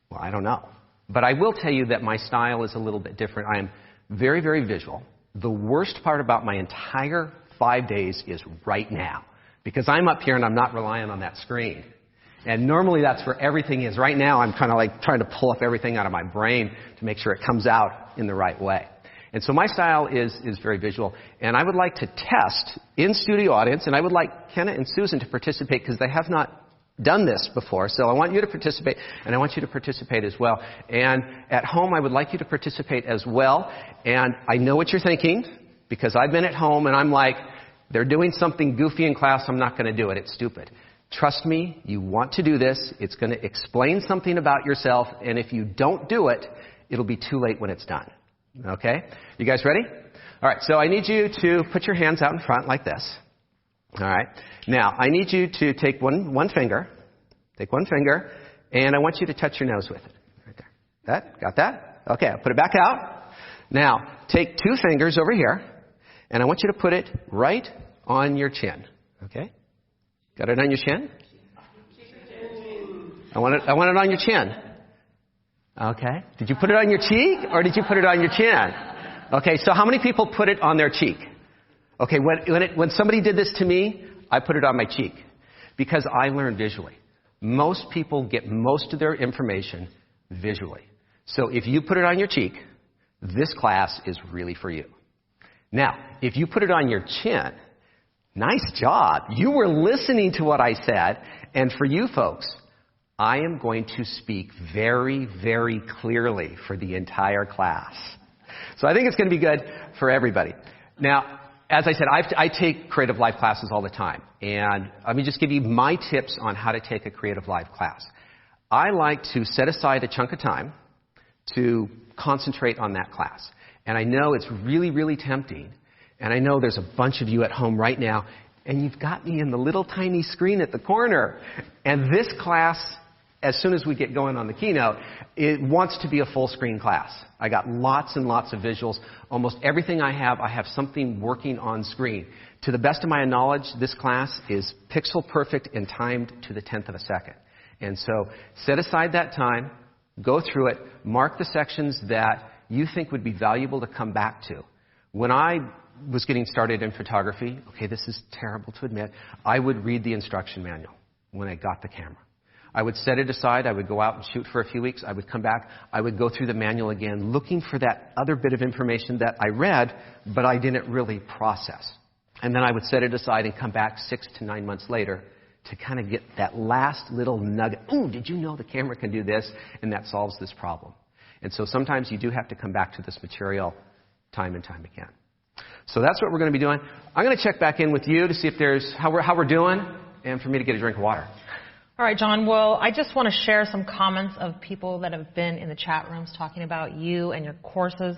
Well, I don't know. But I will tell you that my style is a little bit different. I am very, very visual. The worst part about my entire 5 days is right now, because I'm up here and I'm not relying on that screen. And normally that's where everything is. Right now I'm kind of like trying to pull up everything out of my brain to make sure it comes out in the right way. And so my style is very visual. And I would like to test in-studio audience, and I would like Kenna and Susan to participate because they have not done this before. So I want you to participate, and I want you to participate as well. And at home, I would like you to participate as well. And I know what you're thinking, because I've been at home and I'm like, they're doing something goofy in class, I'm not going to do it. It's stupid. Trust me, you want to do this. It's going to explain something about yourself, and if you don't do it, it'll be too late when it's done. Okay? You guys ready? All right, so I need you to put your hands out in front like this. All right. Now, I need you to take one finger. Take one finger, and I want you to touch your nose with it. Right there. That? Got that? Okay, I'll put it back out. Now, take two fingers over here, and I want you to put it right on your chin. Okay? Got it on your chin? I want it on your chin. Okay. Did you put it on your cheek, or did you put it on your chin? Okay, so how many people put it on their cheek? Okay, when somebody did this to me, I put it on my cheek because I learn visually. Most people get most of their information visually. So if you put it on your cheek, this class is really for you. Now, if you put it on your chin, nice job. You were listening to what I said. And for you folks, I am going to speak very, very clearly for the entire class. So I think it's going to be good for everybody. Now, as I said, I take Creative Live classes all the time. And let me just give you my tips on how to take a Creative Live class. I like to set aside a chunk of time to concentrate on that class. And I know it's really, really tempting. And I know there's a bunch of you at home right now, and you've got me in the little tiny screen at the corner. And this class, as soon as we get going on the keynote, it wants to be a full screen class. I got lots and lots of visuals. Almost everything I have something working on screen. To the best of my knowledge, this class is pixel perfect and timed to the 10th of a second. And so set aside that time, go through it, mark the sections that you think would be valuable to come back to. When I was getting started in photography, okay, this is terrible to admit, I would read the instruction manual when I got the camera. I would set it aside. I would go out and shoot for a few weeks. I would come back. I would go through the manual again, looking for that other bit of information that I read, but I didn't really process. And then I would set it aside and come back 6 to 9 months later to kind of get that last little nugget. Ooh, did you know the camera can do this? And that solves this problem. And so sometimes you do have to come back to this material time and time again. So that's what we're going to be doing. I'm going to check back in with you to see if there's how we're doing, and for me to get a drink of water. All right, John. Well, I just want to share some comments of people that have been in the chat rooms talking about you and your courses.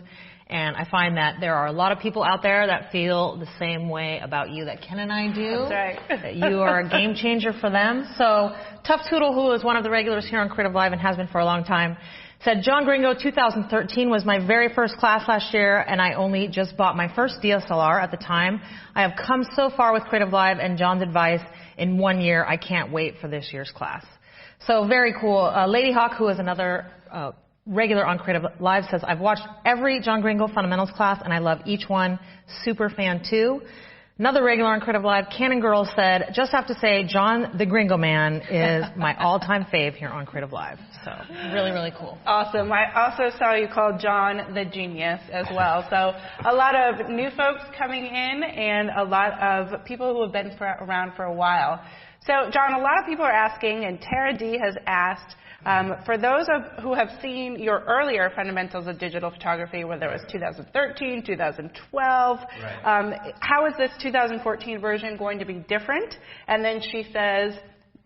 And I find that there are a lot of people out there that feel the same way about you that Ken and I do. That's right. That you are a game changer for them. So Tough Toodle, who is one of the regulars here on Creative Live and has been for a long time, said, John Gringo, 2013 was my very first class last year, and I only just bought my first DSLR at the time. I have come so far with Creative Live and John's advice in 1 year. I can't wait for this year's class. So very cool. Lady Hawk, who is another regular on Creative Live, says, I've watched every John Gringo fundamentals class, and I love each one. Super fan, too. Another regular on Creative Live, Cannon Girl, said, just have to say, John the Gringo Man is my all-time fave here on Creative Live. So really, really cool. Awesome. I also saw you called John the Genius as well. So a lot of new folks coming in and a lot of people who have been around for a while. So, John, a lot of people are asking, and Tara D has asked, for those who have seen your earlier fundamentals of digital photography, whether it was 2013, 2012, how is this 2014 version going to be different? And then she says,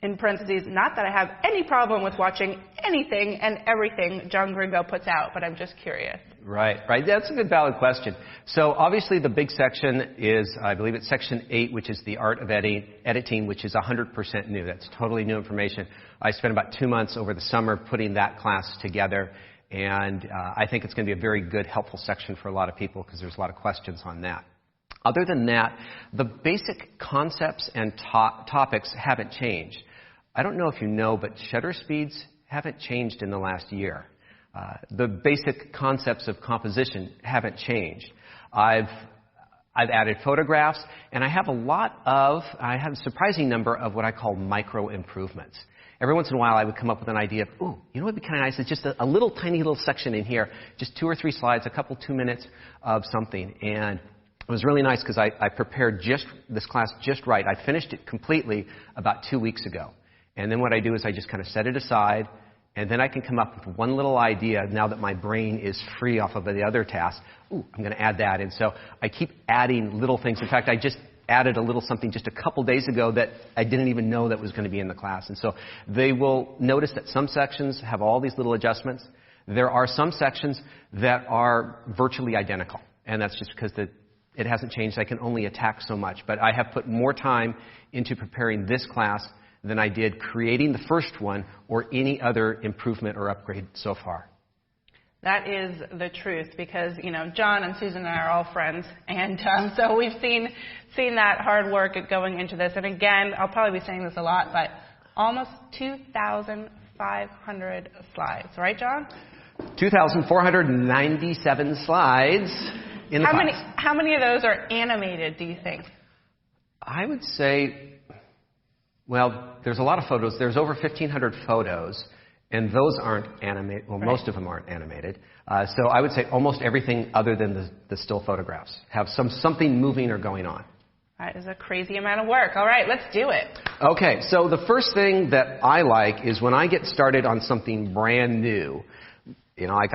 in parentheses, not that I have any problem with watching anything and everything John Gringo puts out, but I'm just curious. Right. That's a good, valid question. So obviously the big section is, I believe it's section 8, which is the art of editing, which is 100% new. That's totally new information. I spent about 2 months over the summer putting that class together, and I think it's going to be a very good, helpful section for a lot of people because there's a lot of questions on that. Other than that, the basic concepts and topics haven't changed. I don't know if you know, but shutter speeds haven't changed in the last year. The basic concepts of composition haven't changed. I've added photographs, and I have a surprising number of what I call micro improvements. Every once in a while, I would come up with an idea of, ooh, you know what would be kind of nice? It's just a little tiny little section in here, just 2 or 3 slides, a couple 2 minutes of something. And it was really nice because I prepared this class just right. I finished it completely about 2 weeks ago. And then what I do is I just kind of set it aside, and then I can come up with one little idea now that my brain is free off of the other tasks. Ooh, I'm going to add that. And so I keep adding little things. In fact, I just added a little something just a couple days ago that I didn't even know that was going to be in the class. And so they will notice that some sections have all these little adjustments. There are some sections that are virtually identical. And that's just because it hasn't changed. I can only attack so much. But I have put more time into preparing this class than I did creating the first one or any other improvement or upgrade so far. That is the truth because, John and Susan and I are all friends. And so we've seen that hard work going into this. And again, I'll probably be saying this a lot, but almost 2,500 slides. Right, John? 2,497 slides in the class. How many of those are animated, do you think? I would say, well, there's a lot of photos. There's over 1,500 photos, and those aren't animated. Well, most of them aren't animated. So I would say almost everything other than the still photographs have something moving or going on. That is a crazy amount of work. All right, let's do it. Okay, so the first thing that I like is when I get started on something brand new, like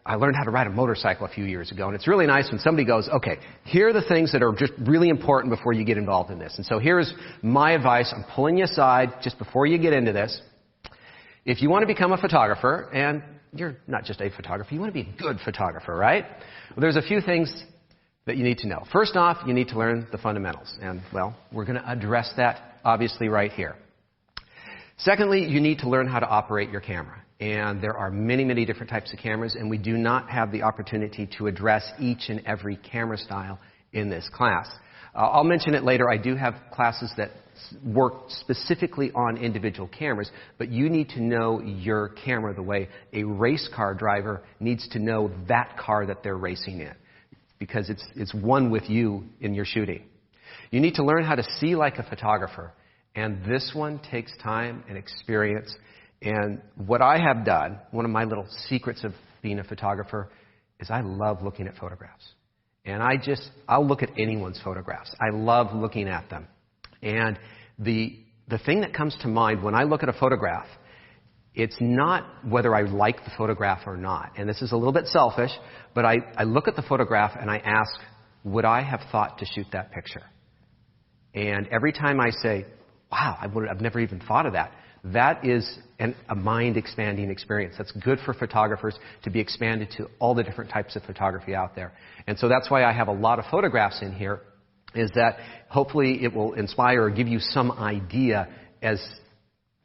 I learned how to ride a motorcycle a few years ago, and it's really nice when somebody goes, okay, here are the things that are just really important before you get involved in this. And so here's my advice. I'm pulling you aside just before you get into this. If you want to become a photographer, and you're not just a photographer, you want to be a good photographer, right? Well, there's a few things that you need to know. First off, you need to learn the fundamentals. And, well, we're going to address that, obviously, right here. Secondly, you need to learn how to operate your camera. And there are many, many different types of cameras, and we do not have the opportunity to address each and every camera style in this class. I'll mention it later. I do have classes that work specifically on individual cameras, but you need to know your camera the way a race car driver needs to know that car that they're racing in, because it's one with you in your shooting. You need to learn how to see like a photographer, and this one takes time and experience. And what I have done, one of my little secrets of being a photographer, is I love looking at photographs. And I'll look at anyone's photographs. I love looking at them. And the thing that comes to mind when I look at a photograph, it's not whether I like the photograph or not. And this is a little bit selfish, but I look at the photograph and I ask, would I have thought to shoot that picture? And every time I say, wow, I've never even thought of that, that is a mind-expanding experience. That's good for photographers to be expanded to all the different types of photography out there. And so that's why I have a lot of photographs in here, is that hopefully it will inspire or give you some idea as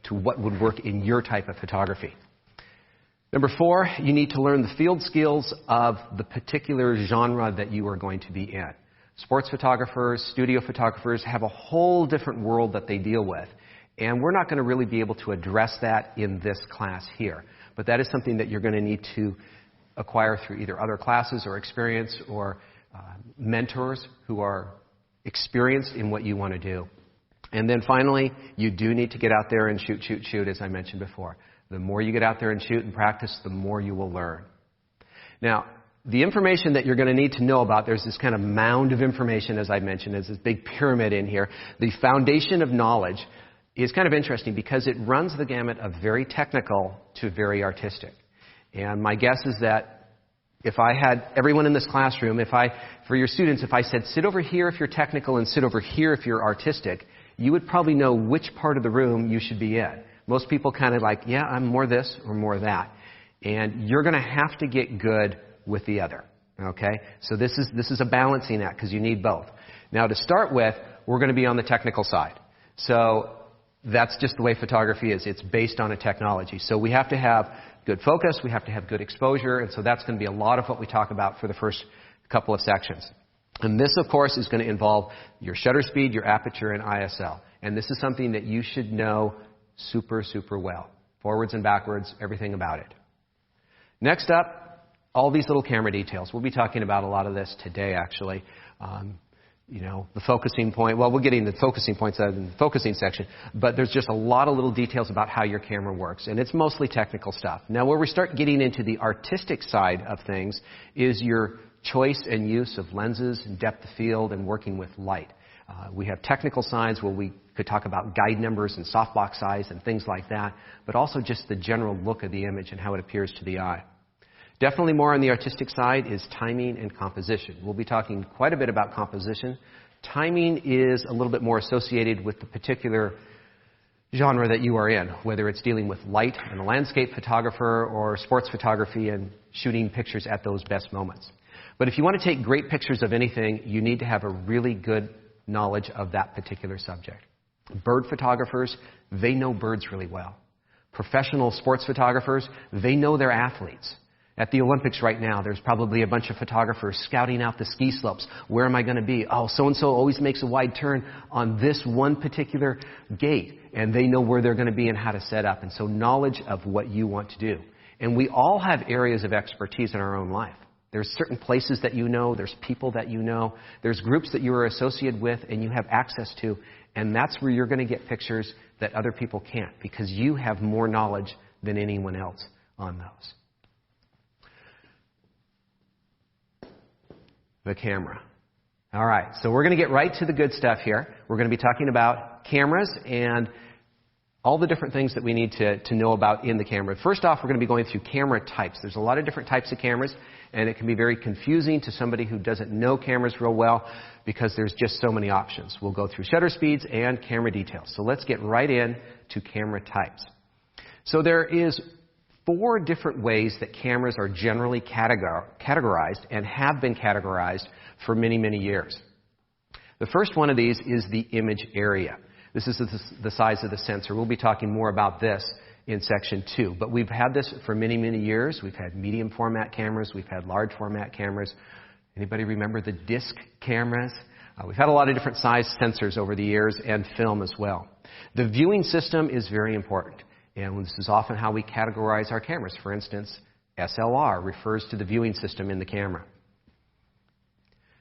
to what would work in your type of photography. Number 4, you need to learn the field skills of the particular genre that you are going to be in. Sports photographers, studio photographers have a whole different world that they deal with. And we're not going to really be able to address that in this class here. But that is something that you're going to need to acquire through either other classes or experience or mentors who are experienced in what you want to do. And then finally, you do need to get out there and shoot, as I mentioned before. The more you get out there and shoot and practice, the more you will learn. Now, the information that you're going to need to know about, there's this kind of mound of information, as I mentioned. There's this big pyramid in here. The foundation of knowledge is kind of interesting because it runs the gamut of very technical to very artistic. And my guess is that if I had everyone in this classroom, for your students, if I said, sit over here if you're technical and sit over here if you're artistic, you would probably know which part of the room you should be in. Most people kind of like, yeah, I'm more this or more that. And you're going to have to get good with the other. Okay? So this is a balancing act because you need both. Now to start with, we're going to be on the technical side. So that's just the way photography is. It's based on a technology. So we have to have good focus. We have to have good exposure. And so that's going to be a lot of what we talk about for the first couple of sections. And this, of course, is going to involve your shutter speed, your aperture, and ISL. And this is something that you should know super, super well. Forwards and backwards, everything about it. Next up, all these little camera details. We'll be talking about a lot of this today, actually. The focusing point. Well, we'll get into the focusing points in the focusing section. But there's just a lot of little details about how your camera works. And it's mostly technical stuff. Now, where we start getting into the artistic side of things is your choice and use of lenses and depth of field and working with light. We have technical sides where we could talk about guide numbers and softbox size and things like that, but also just the general look of the image and how it appears to the eye. Definitely more on the artistic side is timing and composition. We'll be talking quite a bit about composition. Timing is a little bit more associated with the particular genre that you are in, whether it's dealing with light and a landscape photographer or sports photography and shooting pictures at those best moments. But if you want to take great pictures of anything, you need to have a really good knowledge of that particular subject. Bird photographers, they know birds really well. Professional sports photographers, they know their athletes. At the Olympics right now, there's probably a bunch of photographers scouting out the ski slopes. Where am I going to be? Oh, so-and-so always makes a wide turn on this one particular gate. And they know where they're going to be and how to set up. And so knowledge of what you want to do. And we all have areas of expertise in our own life. There's certain places that you know. There's people that you know. There's groups that you are associated with and you have access to. And that's where you're going to get pictures that other people can't because you have more knowledge than anyone else on those. The camera. All right, so we're going to get right to the good stuff here. We're going to be talking about cameras and all the different things that we need to know about in the camera. First off, we're going to be going through camera types. There's a lot of different types of cameras, and it can be very confusing to somebody who doesn't know cameras real well because there's just so many options. We'll go through shutter speeds and camera details. So let's get right in to camera types. So there is 4 different ways that cameras are generally categorized and have been categorized for many, many years. The first one of these is the image area. This is the size of the sensor. We'll be talking more about this in section 2. But we've had this for many, many years. We've had medium format cameras. We've had large format cameras. Anybody remember the disc cameras? We've had a lot of different size sensors over the years and film as well. The viewing system is very important. And this is often how we categorize our cameras. For instance, SLR refers to the viewing system in the camera.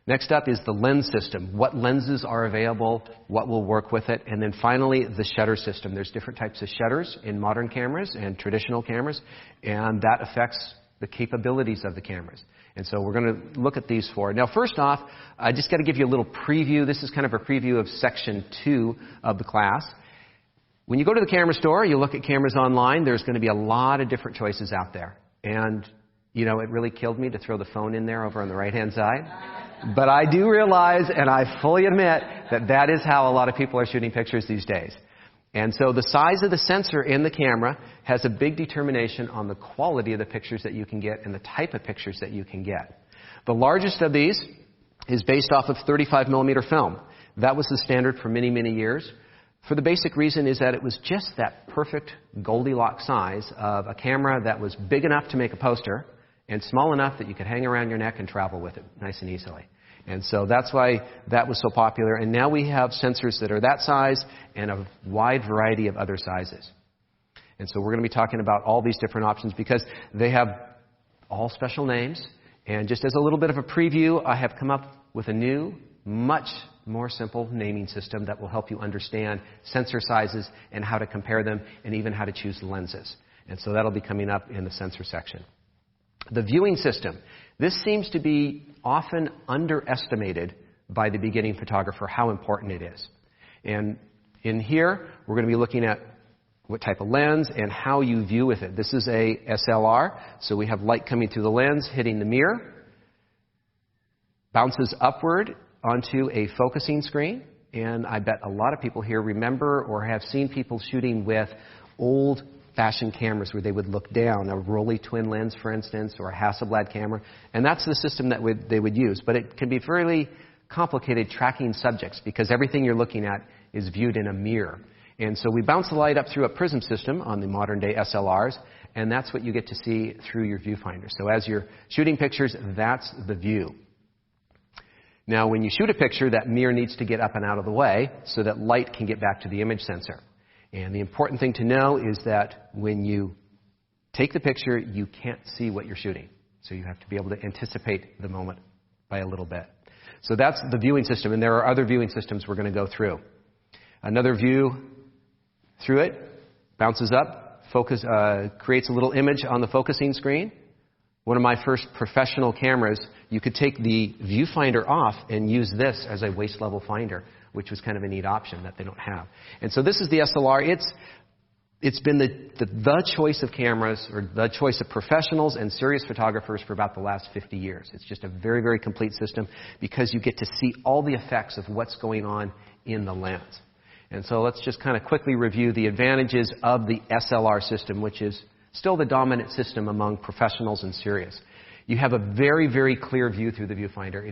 Next up is the lens system. What lenses are available, what will work with it, and then finally the shutter system. There's different types of shutters in modern cameras and traditional cameras, and that affects the capabilities of the cameras. And so we're going to look at these 4. Now first off, I just got to give you a little preview. This is kind of a preview of section 2 of the class. When you go to the camera store, you look at cameras online, there's going to be a lot of different choices out there. And You know, it really killed me to throw the phone in there over on the right-hand side. But I do realize, and I fully admit, that that is how a lot of people are shooting pictures these days. And so the size of the sensor in the camera has a big determination on the quality of the pictures that you can get and the type of pictures that you can get. The largest of these is based off of 35 millimeter film. That was the standard for many, many years. For the basic reason is that it was just that perfect Goldilocks size of a camera that was big enough to make a poster and small enough that you could hang around your neck and travel with it nice and easily. And so that's why that was so popular. And now we have sensors that are that size and a wide variety of other sizes. And so we're going to be talking about all these different options because they have all special names. And just as a little bit of a preview, I have come up with a new, much more simple naming system that will help you understand sensor sizes and how to compare them and even how to choose lenses. And so that'll be coming up in the sensor section. The viewing system. This seems to be often underestimated by the beginning photographer how important it is. And in here, we're going to be looking at what type of lens and how you view with it. This is a SLR, so we have light coming through the lens, hitting the mirror, bounces upward onto a focusing screen. And I bet a lot of people here remember or have seen people shooting with old-fashioned cameras where they would look down, a Rolly twin lens, for instance, or a Hasselblad camera. And that's the system that they would use. But it can be fairly complicated tracking subjects because everything you're looking at is viewed in a mirror. And so we bounce the light up through a prism system on the modern-day SLRs, and that's what you get to see through your viewfinder. So as you're shooting pictures, that's the view. Now, when you shoot a picture, that mirror needs to get up and out of the way so that light can get back to the image sensor. And the important thing to know is that when you take the picture, you can't see what you're shooting. So you have to be able to anticipate the moment by a little bit. So that's the viewing system, and there are other viewing systems we're going to go through. Another view through it, bounces up, creates a little image on the focusing screen. One of my first professional cameras, you could take the viewfinder off and use this as a waist level finder, which was kind of a neat option that they don't have. And so this is the SLR. It's been the choice of cameras, or the choice of professionals and serious photographers for about the last 50 years. It's just a very, very complete system because you get to see all the effects of what's going on in the lens. And so let's just kind of quickly review the advantages of the SLR system, which is still the dominant system among professionals and serious. You have a very, very clear view through the viewfinder.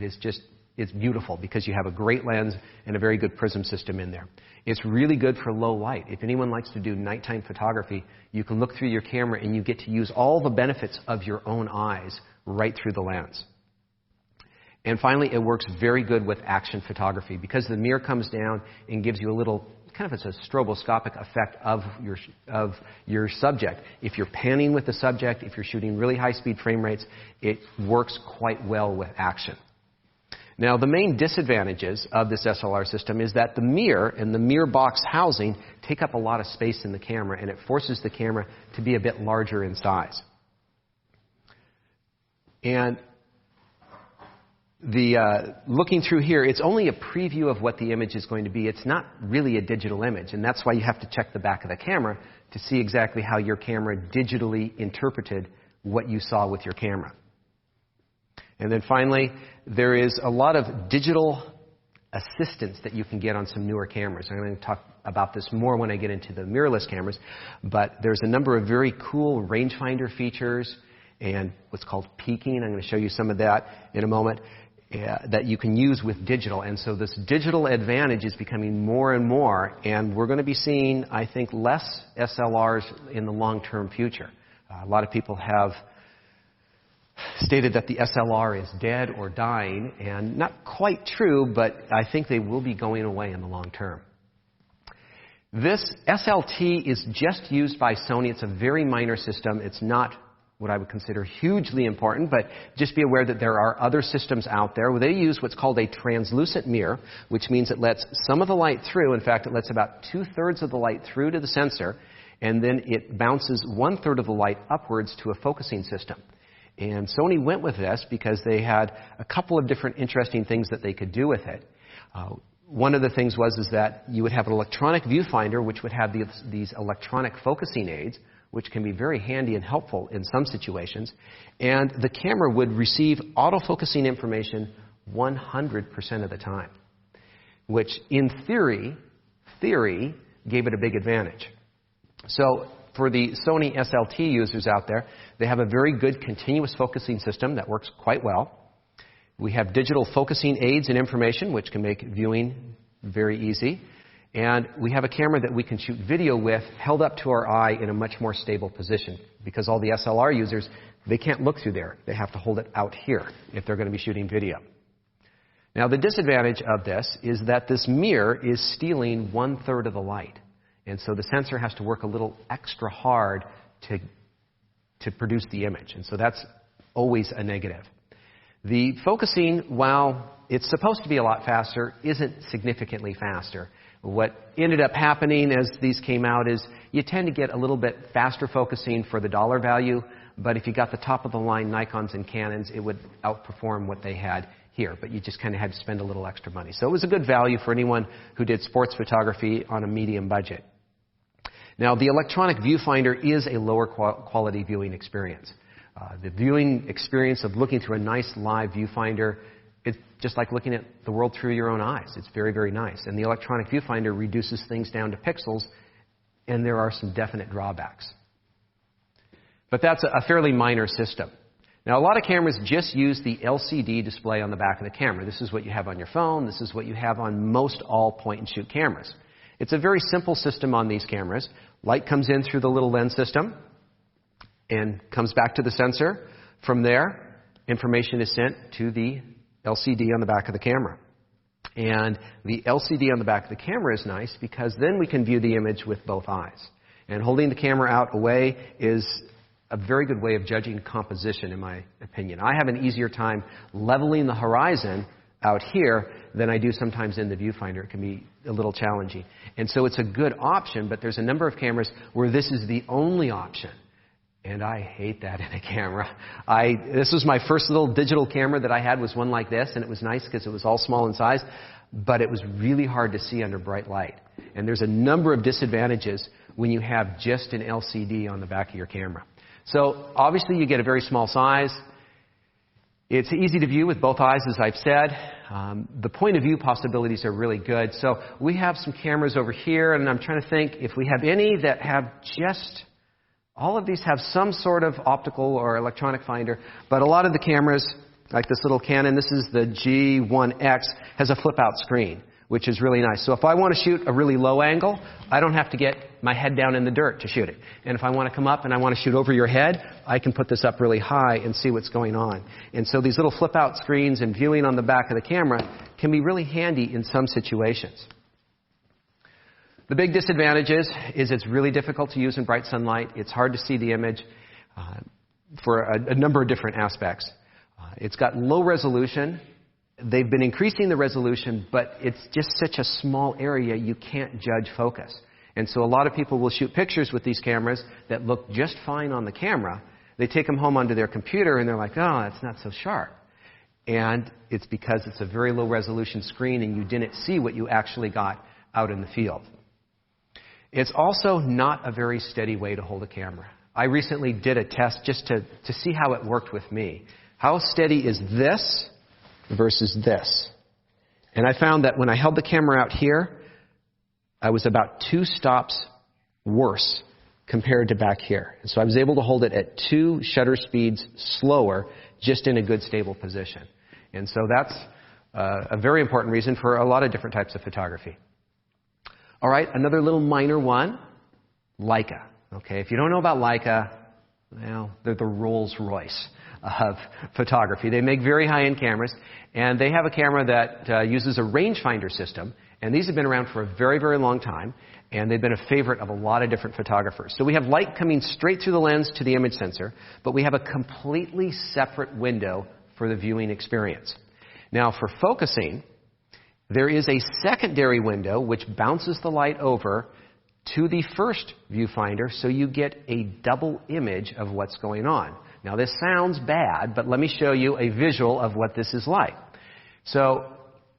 It's beautiful because you have a great lens and a very good prism system in there. It's really good for low light. If anyone likes to do nighttime photography, you can look through your camera and you get to use all the benefits of your own eyes right through the lens. And finally, it works very good with action photography because the mirror comes down and gives you a little, kind of a stroboscopic effect of your subject. If you're panning with the subject, if you're shooting really high-speed frame rates, it works quite well with action. Now, the main disadvantages of this SLR system is that the mirror and the mirror box housing take up a lot of space in the camera, and it forces the camera to be a bit larger in size. And looking through here, it's only a preview of what the image is going to be. It's not really a digital image, and that's why you have to check the back of the camera to see exactly how your camera digitally interpreted what you saw with your camera. And then finally, there is a lot of digital assistance that you can get on some newer cameras. I'm going to talk about this more when I get into the mirrorless cameras, but there's a number of very cool rangefinder features and what's called peaking. I'm going to show you some of that in a moment. That you can use with digital. And so this digital advantage is becoming more and more, and we're going to be seeing, I think, less SLRs in the long-term future. A lot of people have stated that the SLR is dead or dying, and not quite true, but I think they will be going away in the long term. This SLT is just used by Sony. It's a very minor system. It's not what I would consider hugely important, but just be aware that there are other systems out there where they use what's called a translucent mirror, which means it lets some of the light through. In fact, it lets about 2/3 of the light through to the sensor, and then it bounces 1/3 of the light upwards to a focusing system. And Sony went with this because they had a couple of different interesting things that they could do with it. One of the things was that you would have an electronic viewfinder, which would have these electronic focusing aids, which can be very handy and helpful in some situations. And the camera would receive autofocusing information 100% of the time, which in theory gave it a big advantage. So for the Sony SLT users out there, they have a very good continuous focusing system that works quite well. We have digital focusing aids and information, which can make viewing very easy. And we have a camera that we can shoot video with held up to our eye in a much more stable position, because all the SLR users, they can't look through there. They have to hold it out here if they're going to be shooting video. Now, the disadvantage of this is that this mirror is stealing 1/3 of the light. And so the sensor has to work a little extra hard to produce the image. And so that's always a negative. The focusing, while it's supposed to be a lot faster, isn't significantly faster. What ended up happening as these came out is you tend to get a little bit faster focusing for the dollar value, but if you got the top of the line Nikons and Canons, it would outperform what they had here, but you just kind of had to spend a little extra money. So it was a good value for anyone who did sports photography on a medium budget. Now, the electronic viewfinder is a lower quality viewing experience. The viewing experience of looking through a nice live viewfinder, it's just like looking at the world through your own eyes. It's very, very nice. And the electronic viewfinder reduces things down to pixels, and there are some definite drawbacks. But that's a fairly minor system. Now, a lot of cameras just use the LCD display on the back of the camera. This is what you have on your phone. This is what you have on most all point-and-shoot cameras. It's a very simple system on these cameras. Light comes in through the little lens system and comes back to the sensor. From there, information is sent to the LCD on the back of the camera. And the LCD on the back of the camera is nice because then we can view the image with both eyes. And holding the camera out away is a very good way of judging composition, in my opinion. I have an easier time leveling the horizon out here than I do sometimes in the viewfinder. It can be a little challenging. And so it's a good option, but there's a number of cameras where this is the only option. And I hate that in a camera. This was my first little digital camera that I had, was one like this, and it was nice because it was all small in size, but it was really hard to see under bright light. And there's a number of disadvantages when you have just an LCD on the back of your camera. So obviously you get a very small size. It's easy to view with both eyes, as I've said. The point of view possibilities are really good. So we have some cameras over here, and I'm trying to think if we have any that have just... All of these have some sort of optical or electronic finder, but a lot of the cameras, like this little Canon, this is the G1X, has a flip-out screen, which is really nice. So if I want to shoot a really low angle, I don't have to get my head down in the dirt to shoot it. And if I want to come up and I want to shoot over your head, I can put this up really high and see what's going on. And so these little flip-out screens and viewing on the back of the camera can be really handy in some situations. The big disadvantage is it's really difficult to use in bright sunlight. It's hard to see the image for a number of different aspects. It's got low resolution. They've been increasing the resolution, but it's just such a small area you can't judge focus. And so a lot of people will shoot pictures with these cameras that look just fine on the camera. They take them home onto their computer and they're like, oh, it's not so sharp. And it's because it's a very low resolution screen and you didn't see what you actually got out in the field. It's also not a very steady way to hold a camera. I recently did a test just to see how it worked with me. How steady is this versus this? And I found that when I held the camera out here, I was about 2 stops worse compared to back here. And so I was able to hold it at 2 shutter speeds slower, just in a good stable position. And so that's a very important reason for a lot of different types of photography. All right, another little minor one, Leica. Okay, if you don't know about Leica, well, they're the Rolls-Royce of photography. They make very high-end cameras, and they have a camera that uses a rangefinder system, and these have been around for a very, very long time, and they've been a favorite of a lot of different photographers. So we have light coming straight through the lens to the image sensor, but we have a completely separate window for the viewing experience. Now, for focusing, there is a secondary window which bounces the light over to the first viewfinder, so you get a double image of what's going on. Now, this sounds bad, but let me show you a visual of what this is like. So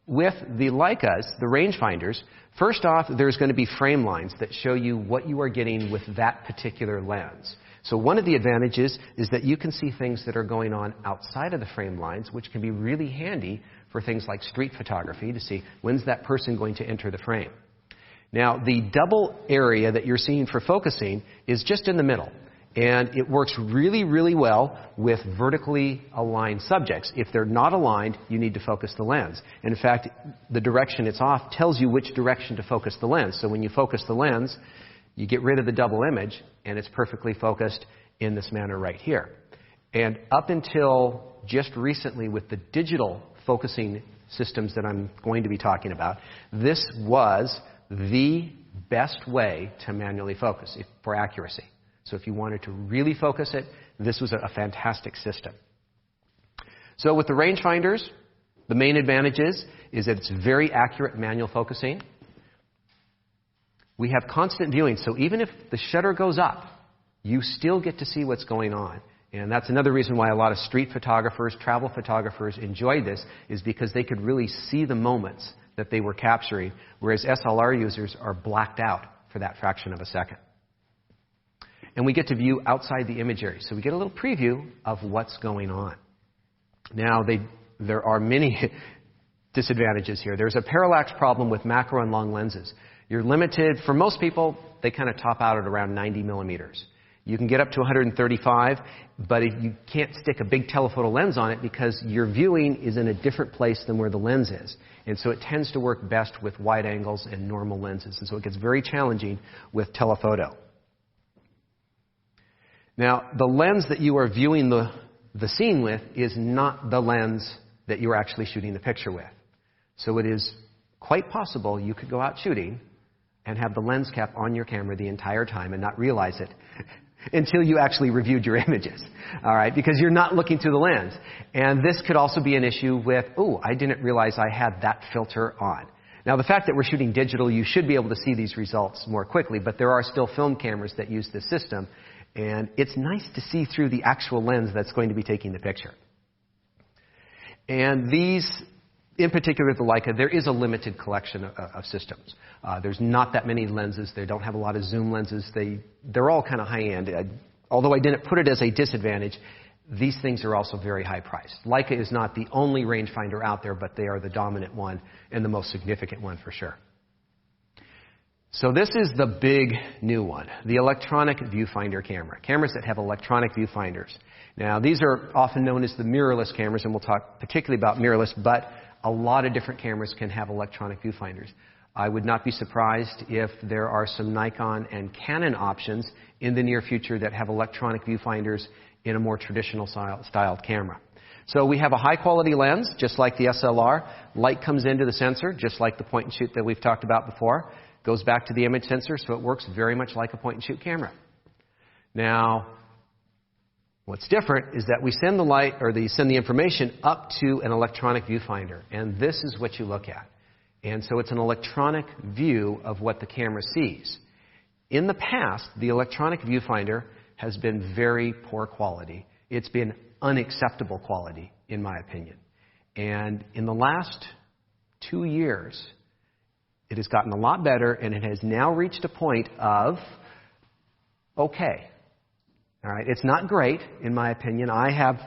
with the Leicas, the rangefinders, first off, there's going to be frame lines that show you what you are getting with that particular lens. So one of the advantages is that you can see things that are going on outside of the frame lines, which can be really handy for things like street photography to see when's that person going to enter the frame. Now, the double area that you're seeing for focusing is just in the middle. And it works really, really well with vertically aligned subjects. If they're not aligned, you need to focus the lens. And in fact, the direction it's off tells you which direction to focus the lens. So when you focus the lens, you get rid of the double image, and it's perfectly focused in this manner right here. And up until just recently with the digital focusing systems that I'm going to be talking about, this was the best way to manually focus for accuracy. So if you wanted to really focus it, this was a fantastic system. So with the rangefinders, the main advantages is that it's very accurate manual focusing. We have constant viewing, so even if the shutter goes up, you still get to see what's going on. And that's another reason why a lot of street photographers, travel photographers enjoyed this, is because they could really see the moments that they were capturing, whereas SLR users are blacked out for that fraction of a second. And we get to view outside the image area. So we get a little preview of what's going on. Now, there are many disadvantages here. There's a parallax problem with macro and long lenses. You're limited, for most people, they kind of top out at around 90 millimeters. You can get up to 135, but you can't stick a big telephoto lens on it because your viewing is in a different place than where the lens is. And so it tends to work best with wide angles and normal lenses. And so it gets very challenging with telephoto. Now, the lens that you are viewing the scene with is not the lens that you're actually shooting the picture with. So it is quite possible you could go out shooting and have the lens cap on your camera the entire time and not realize it until you actually reviewed your images, all right, because you're not looking through the lens. And this could also be an issue with, oh, I didn't realize I had that filter on. Now, the fact that we're shooting digital, you should be able to see these results more quickly, but there are still film cameras that use this system. And it's nice to see through the actual lens that's going to be taking the picture. And these, in particular the Leica, there is a limited collection of systems. There's not that many lenses. They don't have a lot of zoom lenses. They're all kind of high-end. Although I didn't put it as a disadvantage, these things are also very high-priced. Leica is not the only rangefinder out there, but they are the dominant one and the most significant one for sure. So this is the big new one, the electronic viewfinder camera, cameras that have electronic viewfinders. Now, these are often known as the mirrorless cameras, and we'll talk particularly about mirrorless, but a lot of different cameras can have electronic viewfinders. I would not be surprised if there are some Nikon and Canon options in the near future that have electronic viewfinders in a more traditional styled camera. So we have a high-quality lens, just like the SLR. Light comes into the sensor, just like the point-and-shoot that we've talked about before. Goes back to the image sensor, so it works very much like a point-and-shoot camera. Now, what's different is that we send the light, or send the information up to an electronic viewfinder, and this is what you look at. And so it's an electronic view of what the camera sees. In the past, the electronic viewfinder has been very poor quality. It's been unacceptable quality, in my opinion. And in the last 2 years, it has gotten a lot better, and it has now reached a point of okay. All right, it's not great, in my opinion. I have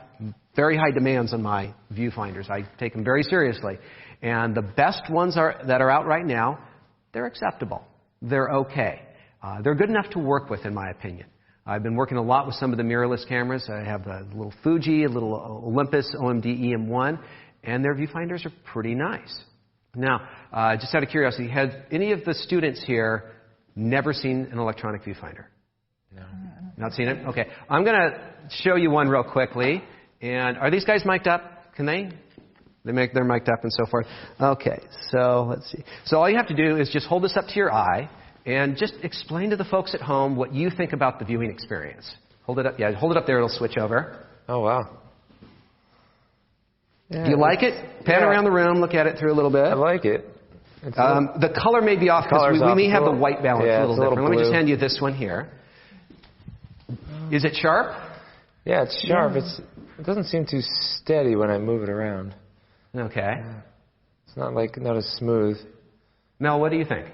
very high demands on my viewfinders. I take them very seriously. And the best ones that are out right now, they're acceptable. They're okay. They're good enough to work with, in my opinion. I've been working a lot with some of the mirrorless cameras. I have a little Fuji, a little Olympus OMD EM1, and their viewfinders are pretty nice. Now, just out of curiosity, have any of the students here never seen an electronic viewfinder? No. Not seen it? Okay. I'm going to show you one real quickly. And are these guys mic'd up? Can they? They're mic'd up and so forth. Okay. So let's see. So all you have to do is just hold this up to your eye and just explain to the folks at home what you think about the viewing experience. Hold it up. Yeah, hold it up there. It'll switch over. Oh, wow. Yeah, do you like it? Pan around the room, look at it through a little bit. I like it. The color may be off because we may have the white balance a little different. Let me just hand you this one here. Is it sharp? Yeah, it's sharp. Yeah. It doesn't seem too steady when I move it around. Okay. It's not as smooth. Mel, what do you think?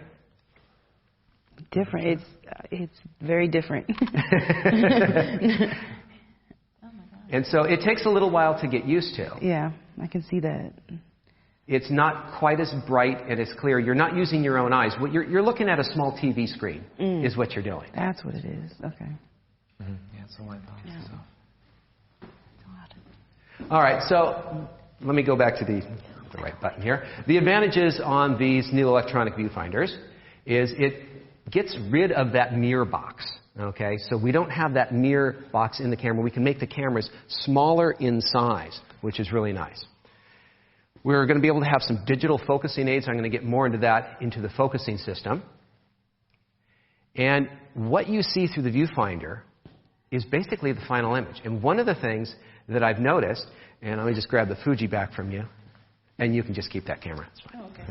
Different. It's very different. And so it takes a little while to get used to. Yeah, I can see that. It's not quite as bright and as clear. You're not using your own eyes. You're looking at a small TV screen is what you're doing. That's what it is. Okay. Mm-hmm. Yeah, it's a white box. Yeah. So. All right, so let me go back to the right button here. The advantages on these new electronic viewfinders is it gets rid of that mirror box. Okay, so we don't have that mirror box in the camera. We can make the cameras smaller in size, which is really nice. We're going to be able to have some digital focusing aids. I'm going to get more into that, into the focusing system. And what you see through the viewfinder is basically the final image. And one of the things that I've noticed, and let me just grab the Fuji back from you, and you can just keep that camera. That's fine. Oh, okay.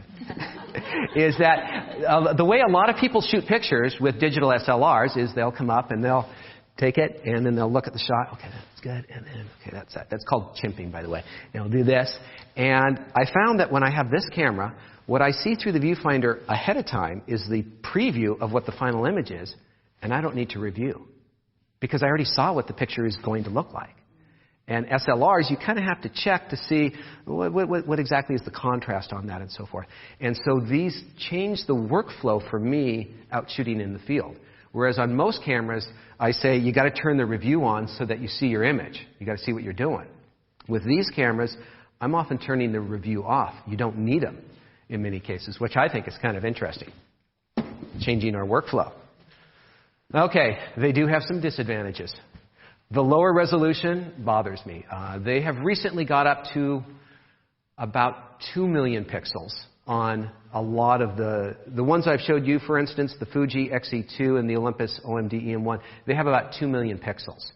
Is that the way a lot of people shoot pictures with digital SLRs is they'll come up and they'll take it, and then they'll look at the shot. Okay, that's good. And then, okay, that's that. That's called chimping, by the way. And they'll do this. And I found that when I have this camera, what I see through the viewfinder ahead of time is the preview of what the final image is, and I don't need to review because I already saw what the picture is going to look like. And SLRs, you kind of have to check to see what exactly is the contrast on that and so forth. And so these change the workflow for me out shooting in the field. Whereas on most cameras, I say you got to turn the review on so that you see your image. You got to see what you're doing. With these cameras, I'm often turning the review off. You don't need them in many cases, which I think is kind of interesting. Changing our workflow. Okay, they do have some disadvantages. The lower resolution bothers me. They have recently got up to about 2 million pixels on a lot of the ones I've showed you, for instance, the Fuji Xe2 and the Olympus OMD EM1. They have about 2 million pixels.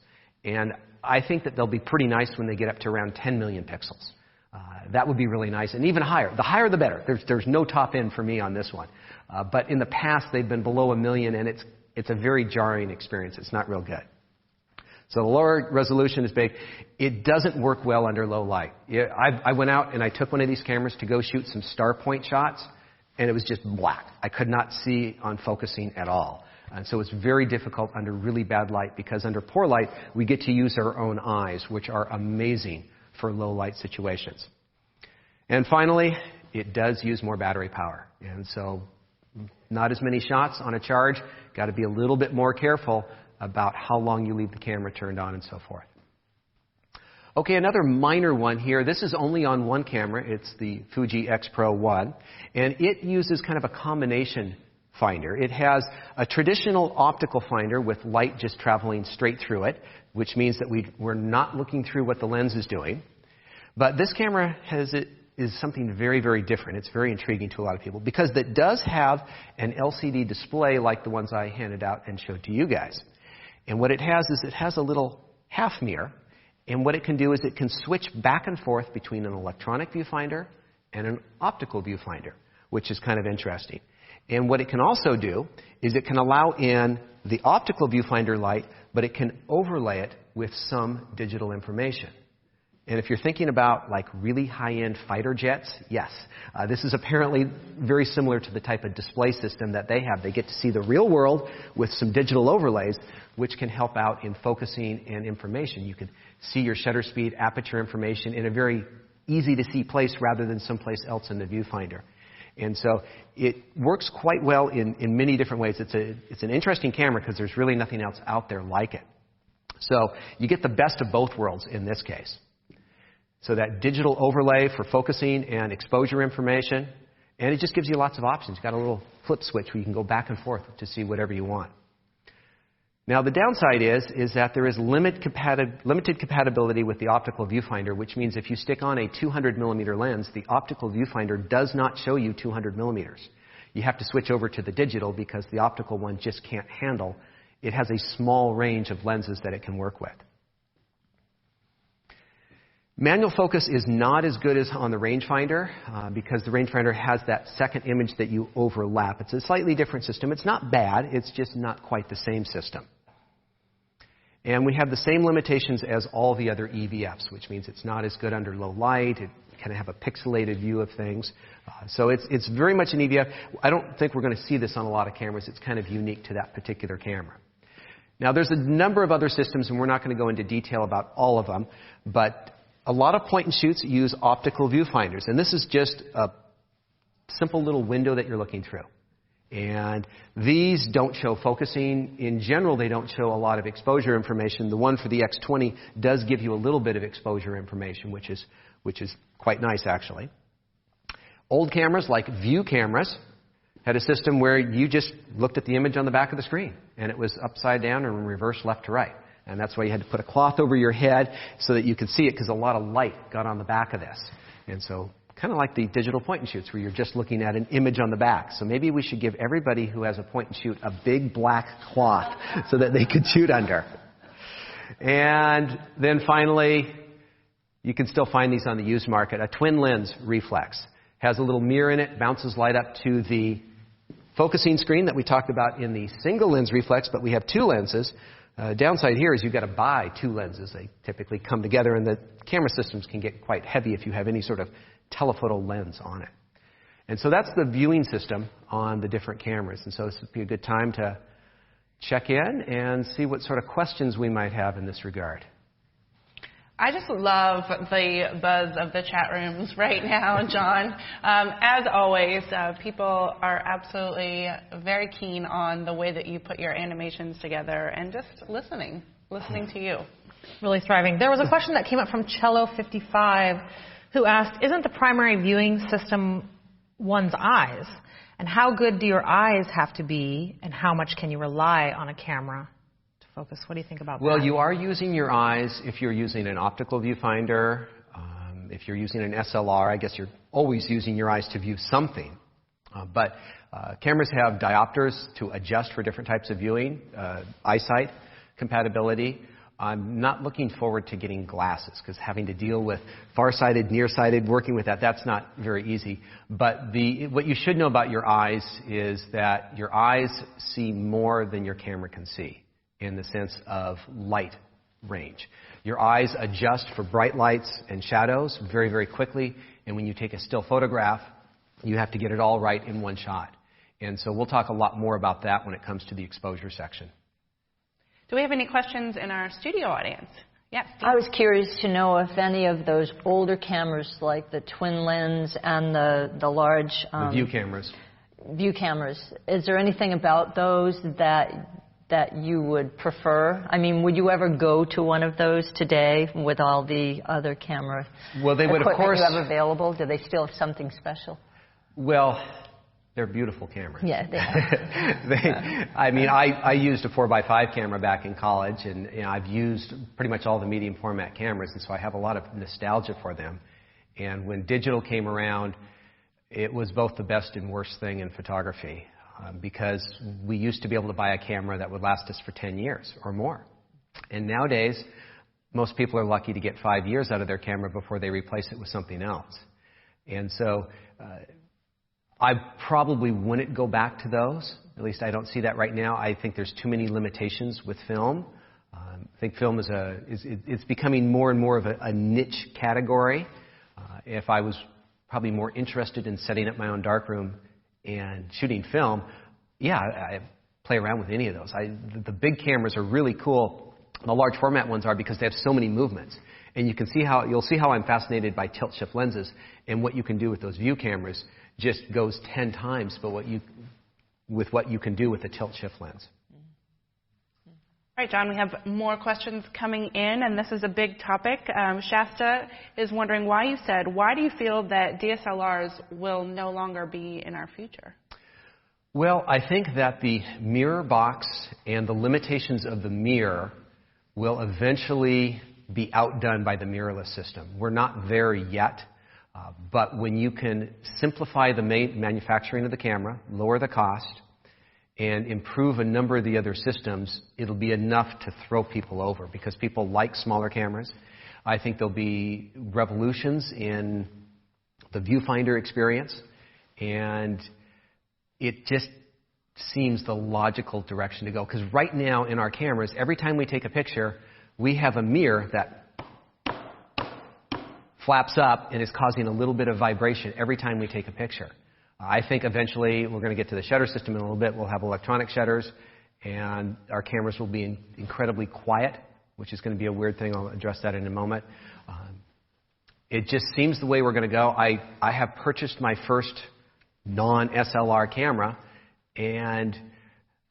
And I think that they'll be pretty nice when they get up to around 10 million pixels. That would be really nice, and even higher. The higher the better. There's no top end for me on this one. But in the past, they've been below 1 million, and it's a very jarring experience. It's not real good. So the lower resolution is big. It doesn't work well under low light. I went out and I took one of these cameras to go shoot some star point shots, and it was just black. I could not see on focusing at all. And so it's very difficult under really bad light, because under poor light, we get to use our own eyes, which are amazing for low light situations. And finally, it does use more battery power. And so not as many shots on a charge. Got to be a little bit more careful about how long you leave the camera turned on and so forth. Okay, another minor one here. This is only on one camera. It's the Fuji X Pro 1. And it uses kind of a combination finder. It has a traditional optical finder with light just traveling straight through it, which means that we're not looking through what the lens is doing. But this camera is something very, very different. It's very intriguing to a lot of people because it does have an LCD display like the ones I handed out and showed to you guys. And what it has is it has a little half mirror. And what it can do is it can switch back and forth between an electronic viewfinder and an optical viewfinder, which is kind of interesting. And what it can also do is it can allow in the optical viewfinder light, but it can overlay it with some digital information. And if you're thinking about like really high-end fighter jets, yes. This is apparently very similar to the type of display system that they have. They get to see the real world with some digital overlays, which can help out in focusing and information. You can see your shutter speed, aperture information in a very easy-to-see place rather than someplace else in the viewfinder. And so it works quite well in many different ways. It's an interesting camera because there's really nothing else out there like it. So you get the best of both worlds in this case. So that digital overlay for focusing and exposure information, and it just gives you lots of options. You've got a little flip switch where you can go back and forth to see whatever you want. Now the downside is that there is limited compatibility with the optical viewfinder, which means if you stick on a 200 millimeter lens, the optical viewfinder does not show you 200 millimeters. You have to switch over to the digital because the optical one just can't handle. It has a small range of lenses that it can work with. Manual focus is not as good as on the rangefinder because the rangefinder has that second image that you overlap. It's a slightly different system. It's not bad. It's just not quite the same system. And we have the same limitations as all the other EVFs, which means it's not as good under low light. It can have a pixelated view of things. So it's very much an EVF. I don't think we're going to see this on a lot of cameras. It's kind of unique to that particular camera. Now, there's a number of other systems, and we're not going to go into detail about all of them, but a lot of point-and-shoots use optical viewfinders, and this is just a simple little window that you're looking through. And these don't show focusing. In general, they don't show a lot of exposure information. The one for the X20 does give you a little bit of exposure information, which is quite nice, actually. Old cameras, like view cameras, had a system where you just looked at the image on the back of the screen, and it was upside down or in reverse left to right. And that's why you had to put a cloth over your head so that you could see it, because a lot of light got on the back of this. And so kind of like the digital point-and-shoots where you're just looking at an image on the back. So maybe we should give everybody who has a point-and-shoot a big black cloth so that they could shoot under. And then finally, you can still find these on the used market. A twin lens reflex has a little mirror in it, bounces light up to the focusing screen that we talked about in the single lens reflex, but we have two lenses. Downside here is you've got to buy two lenses. They typically come together, and the camera systems can get quite heavy if you have any sort of telephoto lens on it. And so that's the viewing system on the different cameras. And so this would be a good time to check in and see what sort of questions we might have in this regard. I just love the buzz of the chat rooms right now, John. As always, people are absolutely very keen on the way that you put your animations together and just listening to you. Really thriving. There was a question that came up from Cello55 who asked, isn't the primary viewing system one's eyes? And how good do your eyes have to be, and how much can you rely on a camera to focus? What do you think about that? Well, you are using your eyes if you're using an optical viewfinder. If you're using an SLR, I guess you're always using your eyes to view something. But cameras have diopters to adjust for different types of viewing, eyesight compatibility. I'm not looking forward to getting glasses, because having to deal with far-sighted, nearsighted, working with that's not very easy. But what you should know about your eyes is that your eyes see more than your camera can see in the sense of light range. Your eyes adjust for bright lights and shadows very, very quickly. And when you take a still photograph, you have to get it all right in one shot. And so we'll talk a lot more about that when it comes to the exposure section. Do we have any questions in our studio audience? Yes. I was curious to know if any of those older cameras, like the twin lens and the large the view cameras. View cameras. Is there anything about those that you would prefer? I mean, would you ever go to one of those today with all the other camera well, they would, of course, you have available? Do they still have something special? Well, they're beautiful cameras. Yeah, they are. I mean, I used a 4x5 camera back in college, and I've used pretty much all the medium format cameras, and so I have a lot of nostalgia for them. And when digital came around, it was both the best and worst thing in photography, because we used to be able to buy a camera that would last us for 10 years or more. And nowadays, most people are lucky to get 5 years out of their camera before they replace it with something else. And so I probably wouldn't go back to those. At least I don't see that right now. I think there's too many limitations with film. I think film it's becoming more and more of a niche category. If I was probably more interested in setting up my own darkroom and shooting film, yeah, I play around with any of those. The big cameras are really cool. The large format ones are, because they have so many movements. And you'll see how I'm fascinated by tilt shift lenses, and what you can do with those view cameras just goes 10 times but what you can do with a tilt shift lens. All right, John, we have more questions coming in, and this is a big topic. Shasta is wondering why do you feel that DSLRs will no longer be in our future? Well, I think that the mirror box and the limitations of the mirror will eventually be outdone by the mirrorless system. We're not there yet. But when you can simplify the manufacturing of the camera, lower the cost, and improve a number of the other systems, it'll be enough to throw people over, because people like smaller cameras. I think there'll be revolutions in the viewfinder experience, and it just seems the logical direction to go. Because right now in our cameras, every time we take a picture, we have a mirror that flaps up and is causing a little bit of vibration every time we take a picture. I think eventually we're going to get to the shutter system in a little bit. We'll have electronic shutters, and our cameras will be incredibly quiet, which is going to be a weird thing. I'll address that in a moment. It just seems the way we're going to go. I have purchased my first non-SLR camera, and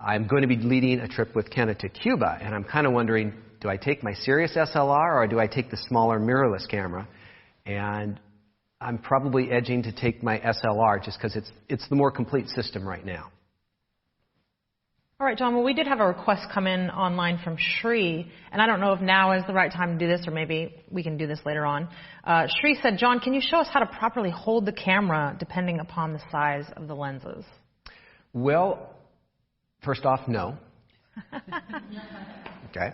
I'm going to be leading a trip with Kenna to Cuba, and I'm kind of wondering, do I take my serious SLR or do I take the smaller mirrorless camera? And I'm probably edging to take my SLR just because it's the more complete system right now. All right, John, well, we did have a request come in online from Shri, and I don't know if now is the right time to do this or maybe we can do this later on. Shri said, John, can you show us how to properly hold the camera depending upon the size of the lenses? Well, first off, no. Okay.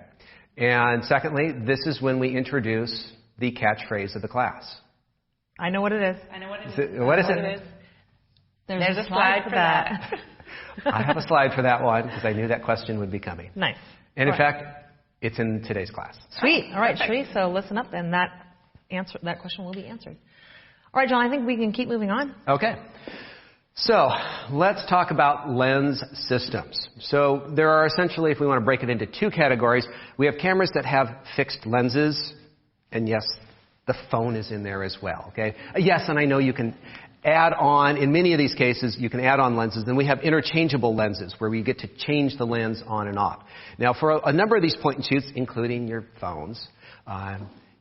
And secondly, this is when we introduce the catchphrase of the class. I know what it is. I know what it is. What is it? There's a slide for that. I have a slide for that one because I knew that question would be coming. Nice. And in fact, it's in today's class. Sweet. All right, Shri, so listen up, and that question will be answered. All right, John, I think we can keep moving on. Okay. So let's talk about lens systems. So there are essentially, if we want to break it into two categories, we have cameras that have fixed lenses, and yes, the phone is in there as well. Okay. Yes, and I know you can add on, in many of these cases, you can add on lenses. Then we have interchangeable lenses where we get to change the lens on and off. Now, for a number of these point and shoots, including your phones,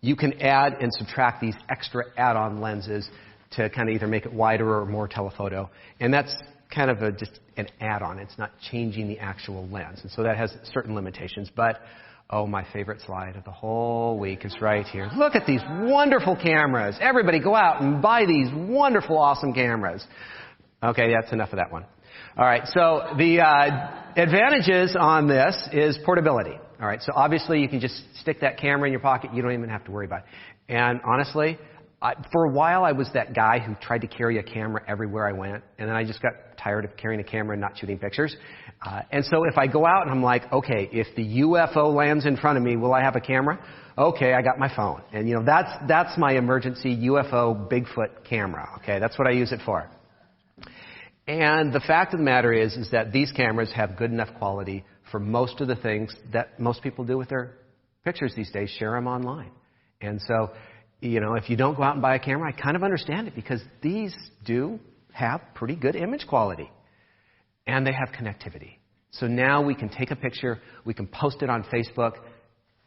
you can add and subtract these extra add-on lenses to kind of either make it wider or more telephoto. And that's kind of just an add-on. It's not changing the actual lens. And so that has certain limitations. But, oh, my favorite slide of the whole week is right here. Look at these wonderful cameras. Everybody go out and buy these wonderful, awesome cameras. Okay, that's enough of that one. All right, so the advantages on this is portability. All right, so obviously you can just stick that camera in your pocket. You don't even have to worry about it. And honestly, for a while I was that guy who tried to carry a camera everywhere I went. And then I just got tired of carrying a camera and not shooting pictures. And so if I go out and I'm like, okay, if the UFO lands in front of me, will I have a camera? Okay, I got my phone. And, you know, that's my emergency UFO Bigfoot camera. Okay, that's what I use it for. And the fact of the matter is that these cameras have good enough quality for most of the things that most people do with their pictures these days, share them online. And so, you know, if you don't go out and buy a camera, I kind of understand it because these do have pretty good image quality. And they have connectivity. So now we can take a picture, we can post it on Facebook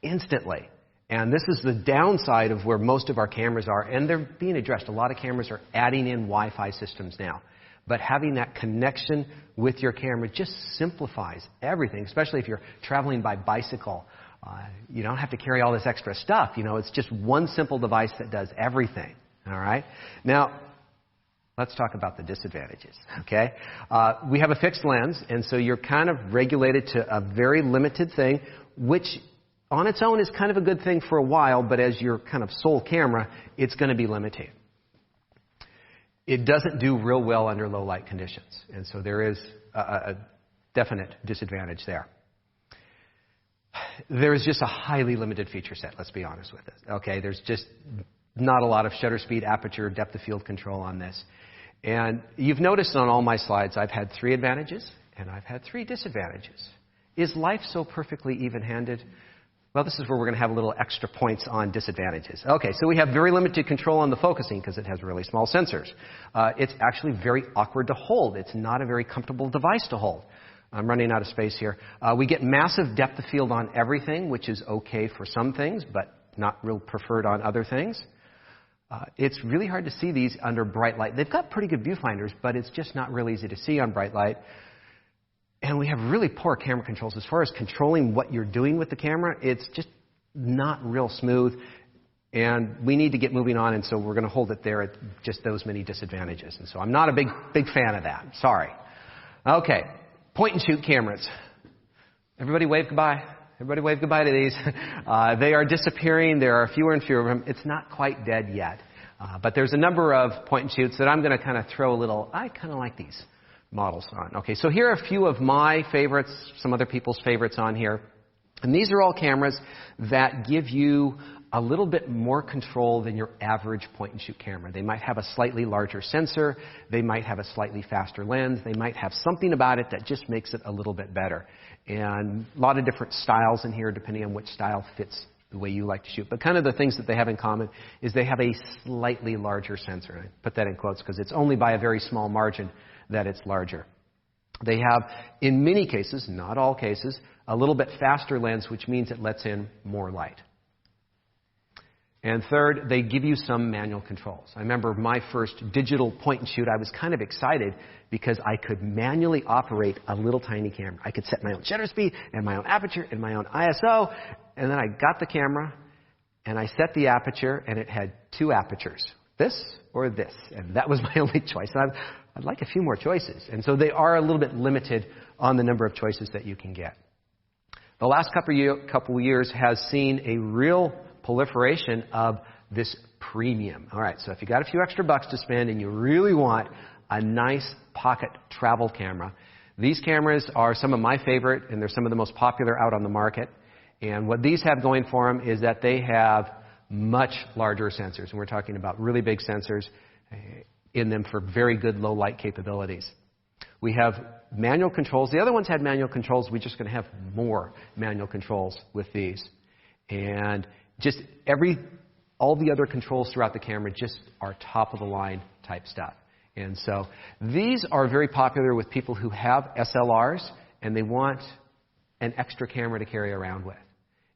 instantly. And this is the downside of where most of our cameras are, and they're being addressed. A lot of cameras are adding in Wi-Fi systems now. But having that connection with your camera just simplifies everything, especially if you're traveling by bicycle. You don't have to carry all this extra stuff. You know, it's just one simple device that does everything. All right? Now, let's talk about the disadvantages, okay? We have a fixed lens, and so you're kind of regulated to a very limited thing, which on its own is kind of a good thing for a while, but as your kind of sole camera, it's going to be limited. It doesn't do real well under low light conditions, and so there is a definite disadvantage there. There is just a highly limited feature set, let's be honest with it. Okay, there's just not a lot of shutter speed, aperture, depth of field control on this. And you've noticed on all my slides, I've had 3 advantages and I've had 3 disadvantages. Is life so perfectly even-handed? Well, this is where we're going to have a little extra points on disadvantages. Okay, so we have very limited control on the focusing because it has really small sensors. It's actually very awkward to hold. It's not a very comfortable device to hold. I'm running out of space here. We get massive depth of field on everything, which is okay for some things, but not real preferred on other things. It's really hard to see these under bright light. They've got pretty good viewfinders, but it's just not real easy to see on bright light. And we have really poor camera controls. As far as controlling what you're doing with the camera, it's just not real smooth. And we need to get moving on, and so we're going to hold it there at just those many disadvantages. And so I'm not a big fan of that. Sorry. Okay, point-and-shoot cameras. Everybody wave goodbye. Everybody wave goodbye to these. They are disappearing. There are fewer and fewer of them. It's not quite dead yet. But there's a number of point-and-shoots that I'm going to kind of throw a little, I kind of like these. models on. Okay, so here are a few of my favorites, some other people's favorites on here. And these are all cameras that give you a little bit more control than your average point-and-shoot camera. They might have a slightly larger sensor. They might have a slightly faster lens. They might have something about it that just makes it a little bit better. And a lot of different styles in here, depending on which style fits the way you like to shoot. But kind of the things that they have in common is they have a slightly larger sensor. And I put that in quotes because it's only by a very small margin that it's larger. They have, in many cases, not all cases, a little bit faster lens, which means it lets in more light. And third, they give you some manual controls. I remember my first digital point-and-shoot, I was kind of excited because I could manually operate a little tiny camera. I could set my own shutter speed and my own aperture and my own ISO. And then I got the camera and I set the aperture and it had two apertures, this or this. And that was my only choice. I'd like a few more choices. And so they are a little bit limited on the number of choices that you can get. The last couple years has seen a real proliferation of this premium. All right, so if you got a few extra bucks to spend and you really want a nice pocket travel camera, these cameras are some of my favorite, and they're some of the most popular out on the market. And what these have going for them is that they have much larger sensors, and we're talking about really big sensors in them for very good low light capabilities. We have manual controls. The other ones had manual controls. We're just going to have more manual controls with these. And just all the other controls throughout the camera just are top-of-the-line type stuff. And so these are very popular with people who have SLRs and they want an extra camera to carry around with.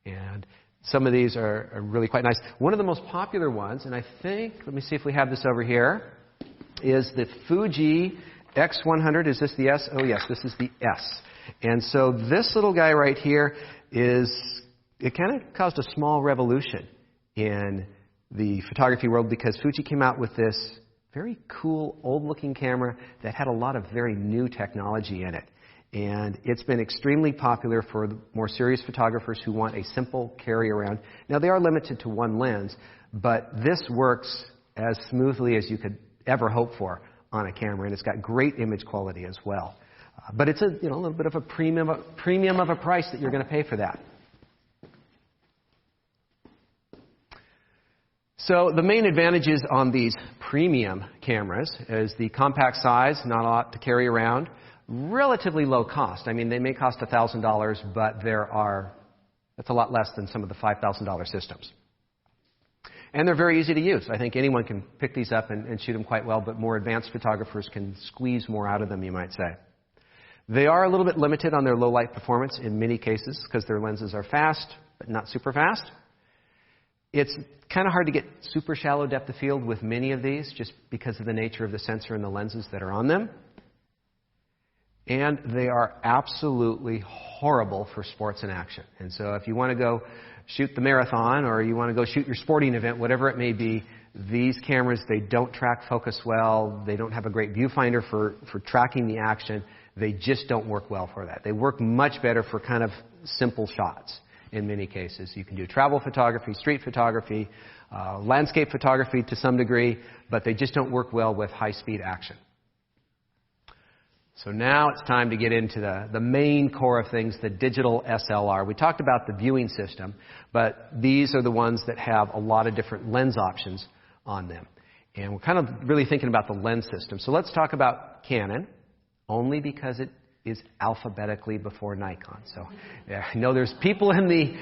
And some of these are really quite nice. One of the most popular ones, and I think, let me see if we have this over here, is the Fuji X100. Is this the S? Oh, yes, this is the S. And so this little guy right here it kind of caused a small revolution in the photography world because Fuji came out with this very cool, old-looking camera that had a lot of very new technology in it. And it's been extremely popular for the more serious photographers who want a simple carry-around. Now, they are limited to one lens, but this works as smoothly as you could ever hope for on a camera, and it's got great image quality as well. But it's a little bit of a premium of a price that you're going to pay for that. So the main advantages on these premium cameras is the compact size, not a lot to carry around, relatively low cost. I mean, they may cost $1,000, but that's a lot less than some of the $5,000 systems. And they're very easy to use. I think anyone can pick these up and shoot them quite well, but more advanced photographers can squeeze more out of them, you might say. They are a little bit limited on their low light performance in many cases because their lenses are fast, but not super fast. It's kind of hard to get super shallow depth of field with many of these just because of the nature of the sensor and the lenses that are on them. And they are absolutely horrible for sports and action. And so if you want to go shoot the marathon or you want to go shoot your sporting event, whatever it may be, these cameras, they don't track focus well. They don't have a great viewfinder for tracking the action. They just don't work well for that. They work much better for kind of simple shots. In many cases, you can do travel photography, street photography, landscape photography to some degree, but they just don't work well with high-speed action. So now it's time to get into the main core of things, the digital SLR. We talked about the viewing system, but these are the ones that have a lot of different lens options on them. And we're kind of really thinking about the lens system. So let's talk about Canon, only because it is alphabetically before Nikon. So yeah, I know there's people in the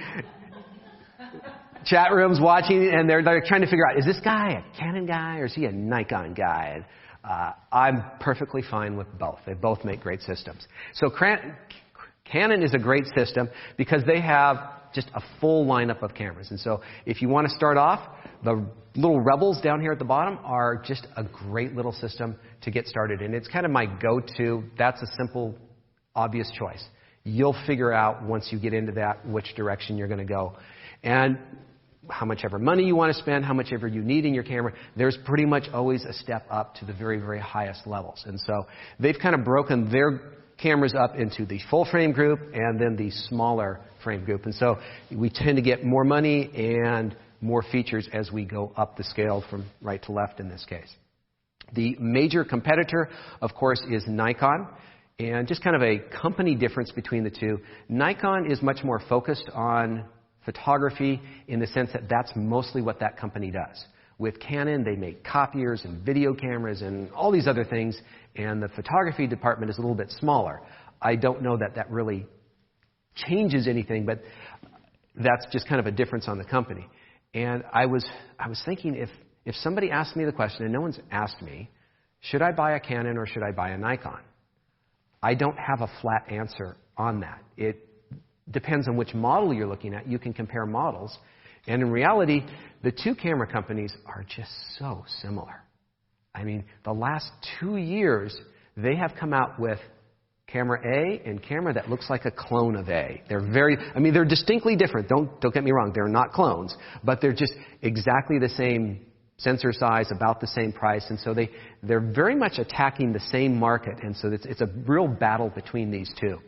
chat rooms watching, and they're trying to figure out, is this guy a Canon guy or is he a Nikon guy? And, I'm perfectly fine with both. They both make great systems. So Canon is a great system because they have just a full lineup of cameras. And so if you want to start off, the little Rebels down here at the bottom are just a great little system to get started. And it's kind of my go-to. That's a simple, obvious choice. You'll figure out once you get into that which direction you're going to go. And how much ever money you want to spend, how much ever you need in your camera, there's pretty much always a step up to the very, very highest levels. And so they've kind of broken their cameras up into the full frame group and then the smaller frame group. And so we tend to get more money and more features as we go up the scale from right to left in this case. The major competitor, of course, is Nikon. And just kind of a company difference between the two. Nikon is much more focused on photography in the sense that that's mostly what that company does. With Canon, they make copiers and video cameras and all these other things, and the photography department is a little bit smaller. I don't know that that really changes anything, but that's just kind of a difference on the company. And I was thinking, if somebody asked me the question, and no one's asked me, should I buy a Canon or should I buy a Nikon? I don't have a flat answer on that. It depends on which model you're looking at. You can compare models. And in reality, the two camera companies are just so similar. I mean, the last 2 years, they have come out with camera A and camera that looks like a clone of A. They're distinctly different. Don't get me wrong. They're not clones. But they're just exactly the same sensor size, about the same price, and so they're very much attacking the same market, and so it's a real battle between these two.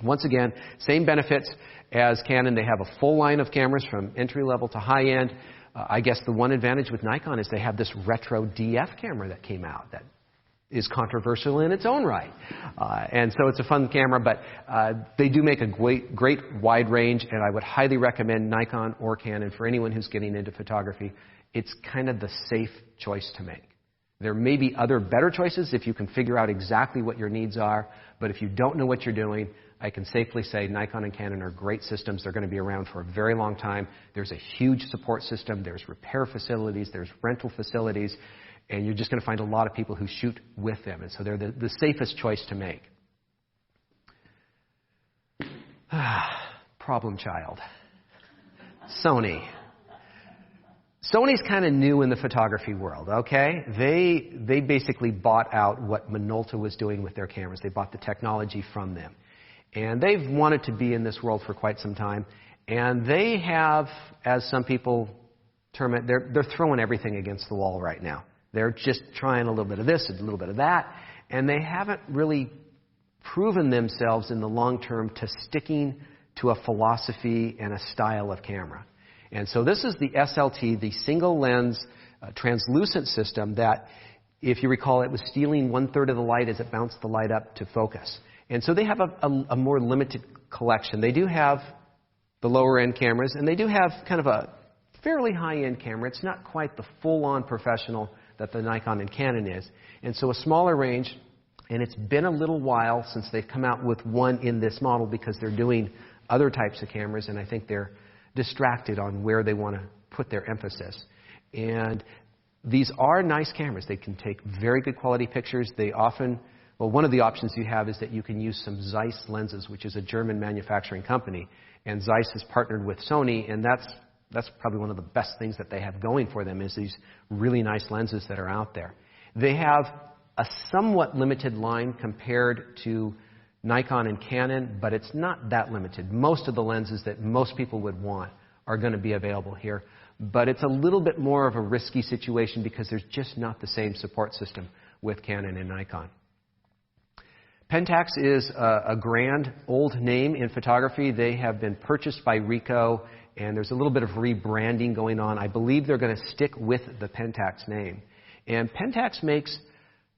Once again, same benefits as Canon. They have a full line of cameras from entry level to high end. I guess the one advantage with Nikon is they have this retro DF camera that came out that is controversial in its own right. And so it's a fun camera, but they do make a great wide range, and I would highly recommend Nikon or Canon for anyone who's getting into photography. It's kind of the safe choice to make. There may be other better choices if you can figure out exactly what your needs are, but if you don't know what you're doing, I can safely say Nikon and Canon are great systems. They're going to be around for a very long time. There's a huge support system. There's repair facilities. There's rental facilities. And you're just going to find a lot of people who shoot with them. And so they're the safest choice to make. Problem child. Sony. Sony's kind of new in the photography world, okay? They basically bought out what Minolta was doing with their cameras. They bought the technology from them. And they've wanted to be in this world for quite some time. And they have, as some people term it, they're throwing everything against the wall right now. They're just trying a little bit of this, a little bit of that. And they haven't really proven themselves in the long term to sticking to a philosophy and a style of camera. And so this is the SLT, the single lens translucent system that, if you recall, it was stealing 1/3 of the light as it bounced the light up to focus. And so they have a more limited collection. They do have the lower end cameras, and they do have kind of a fairly high end camera. It's not quite the full on professional that the Nikon and Canon is. And so a smaller range, and it's been a little while since they've come out with one in this model because they're doing other types of cameras, and I think they're distracted on where they want to put their emphasis. And these are nice cameras. They can take very good quality pictures. They often, well, one of the options you have is that you can use some Zeiss lenses, which is a German manufacturing company. And Zeiss has partnered with Sony, and that's probably one of the best things that they have going for them is these really nice lenses that are out there. They have a somewhat limited line compared to Nikon and Canon, but it's not that limited. Most of the lenses that most people would want are going to be available here. But it's a little bit more of a risky situation because there's just not the same support system with Canon and Nikon. Pentax is a grand old name in photography. They have been purchased by Ricoh, and there's a little bit of rebranding going on. I believe they're going to stick with the Pentax name. And Pentax makes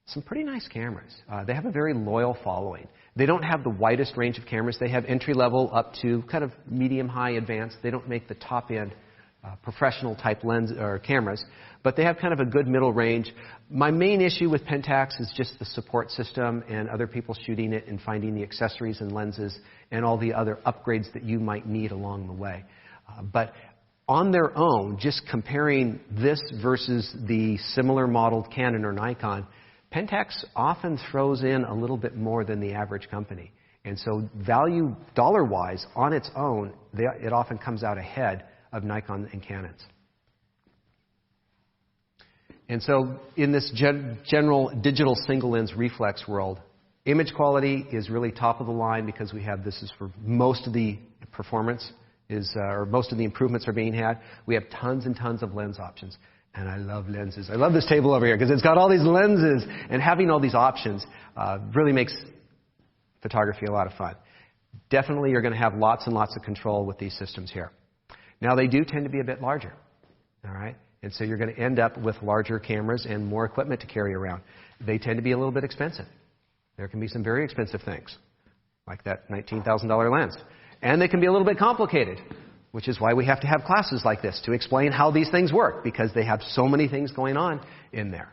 some pretty nice cameras. They have a very loyal following. They don't have the widest range of cameras. They have entry-level up to kind of medium-high advanced. They don't make the top-end professional-type lens or cameras, but they have kind of a good middle range. My main issue with Pentax is just the support system and other people shooting it and finding the accessories and lenses and all the other upgrades that you might need along the way. But on their own, just comparing this versus the similar modeled Canon or Nikon, Pentax often throws in a little bit more than the average company. And so value dollar-wise on its own, it often comes out ahead of Nikon and Canons. And so in this general digital single lens reflex world, image quality is really top of the line because we have this is for most of the performance or most of the improvements are being had. We have tons and tons of lens options. And I love lenses. I love this table over here because it's got all these lenses, and having all these options really makes photography a lot of fun. Definitely you're going to have lots and lots of control with these systems here. Now they do tend to be a bit larger, all right? And so you're going to end up with larger cameras and more equipment to carry around. They tend to be a little bit expensive. There can be some very expensive things, like that $19,000 lens. And they can be a little bit complicated, which is why we have to have classes like this to explain how these things work, because they have so many things going on in there.